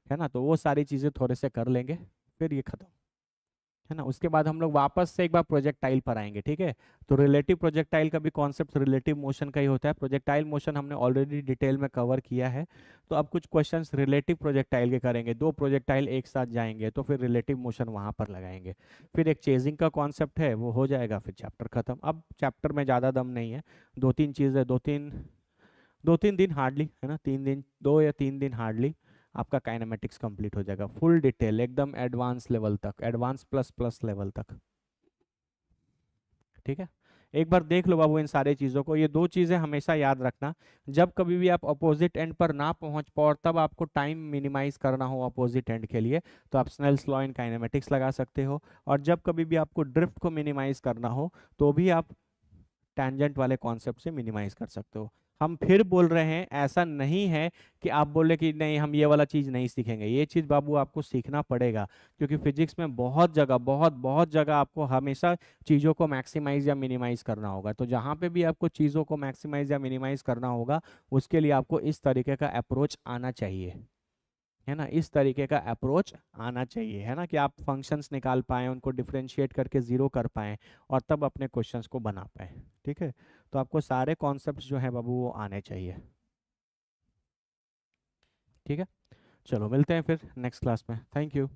है ना। तो वो सारी चीज़ें थोड़े से कर लेंगे, फिर ये खत्म, है ना। उसके बाद हम लोग वापस से एक बार प्रोजेक्टाइल पर आएंगे, ठीक है। तो रिलेटिव प्रोजेक्टाइल का भी कॉन्सेप्ट रिलेटिव मोशन का ही होता है, प्रोजेक्टाइल मोशन हमने ऑलरेडी डिटेल में कवर किया है। तो अब कुछ क्वेश्चंस रिलेटिव प्रोजेक्टाइल के करेंगे, दो प्रोजेक्टाइल एक साथ जाएंगे तो फिर रिलेटिव मोशन वहां पर लगाएंगे, फिर एक चेजिंग का कॉन्सेप्ट है वो हो जाएगा, फिर चैप्टर खत्म। अब चैप्टर में ज़्यादा दम नहीं है, दो तीन चीज़ें, दो तीन दिन हार्डली, है ना, 3 दिन, 2 या 3 दिन हार्डली आपका काइनेमेटिक्स कंप्लीट हो जाएगा, फुल डिटेल एकदम एडवांस लेवल तक, एडवांस प्लस प्लस लेवल तक। ठीक है, एक बार देख लो बाबू इन सारी चीज़ों को, ये दो चीज़ें हमेशा याद रखना। जब कभी भी आप अपोजिट एंड पर ना पहुंच पाओ और तब आपको टाइम मिनिमाइज करना हो अपोजिट एंड के लिए, तो आप स्नेल्स लॉ इन काइनेमेटिक्स लगा सकते हो। और जब कभी भी आपको ड्रिफ्ट को मिनिमाइज करना हो तो भी आप टैंजेंट वाले कॉन्सेप्ट से मिनिमाइज कर सकते हो। हम फिर बोल रहे हैं, ऐसा नहीं है कि आप बोले कि नहीं हम ये वाला चीज़ नहीं सीखेंगे, ये चीज़ बाबू आपको सीखना पड़ेगा, क्योंकि फिजिक्स में बहुत जगह, बहुत बहुत जगह आपको हमेशा चीज़ों को मैक्सिमाइज या मिनिमाइज करना होगा। तो जहाँ पे भी आपको चीज़ों को मैक्सिमाइज या मिनिमाइज करना होगा, उसके लिए आपको इस तरीके का अप्रोच आना चाहिए, है ना। इस तरीके का अप्रोच आना चाहिए, है ना, कि आप फंक्शंस निकाल पाएं, उनको डिफरेंशिएट करके ज़ीरो कर पाएं, और तब अपने क्वेश्चंस को बना पाएं। ठीक है, तो आपको सारे कॉन्सेप्ट्स जो हैं बाबू वो आने चाहिए। ठीक है, चलो मिलते हैं फिर नेक्स्ट क्लास में, थैंक यू।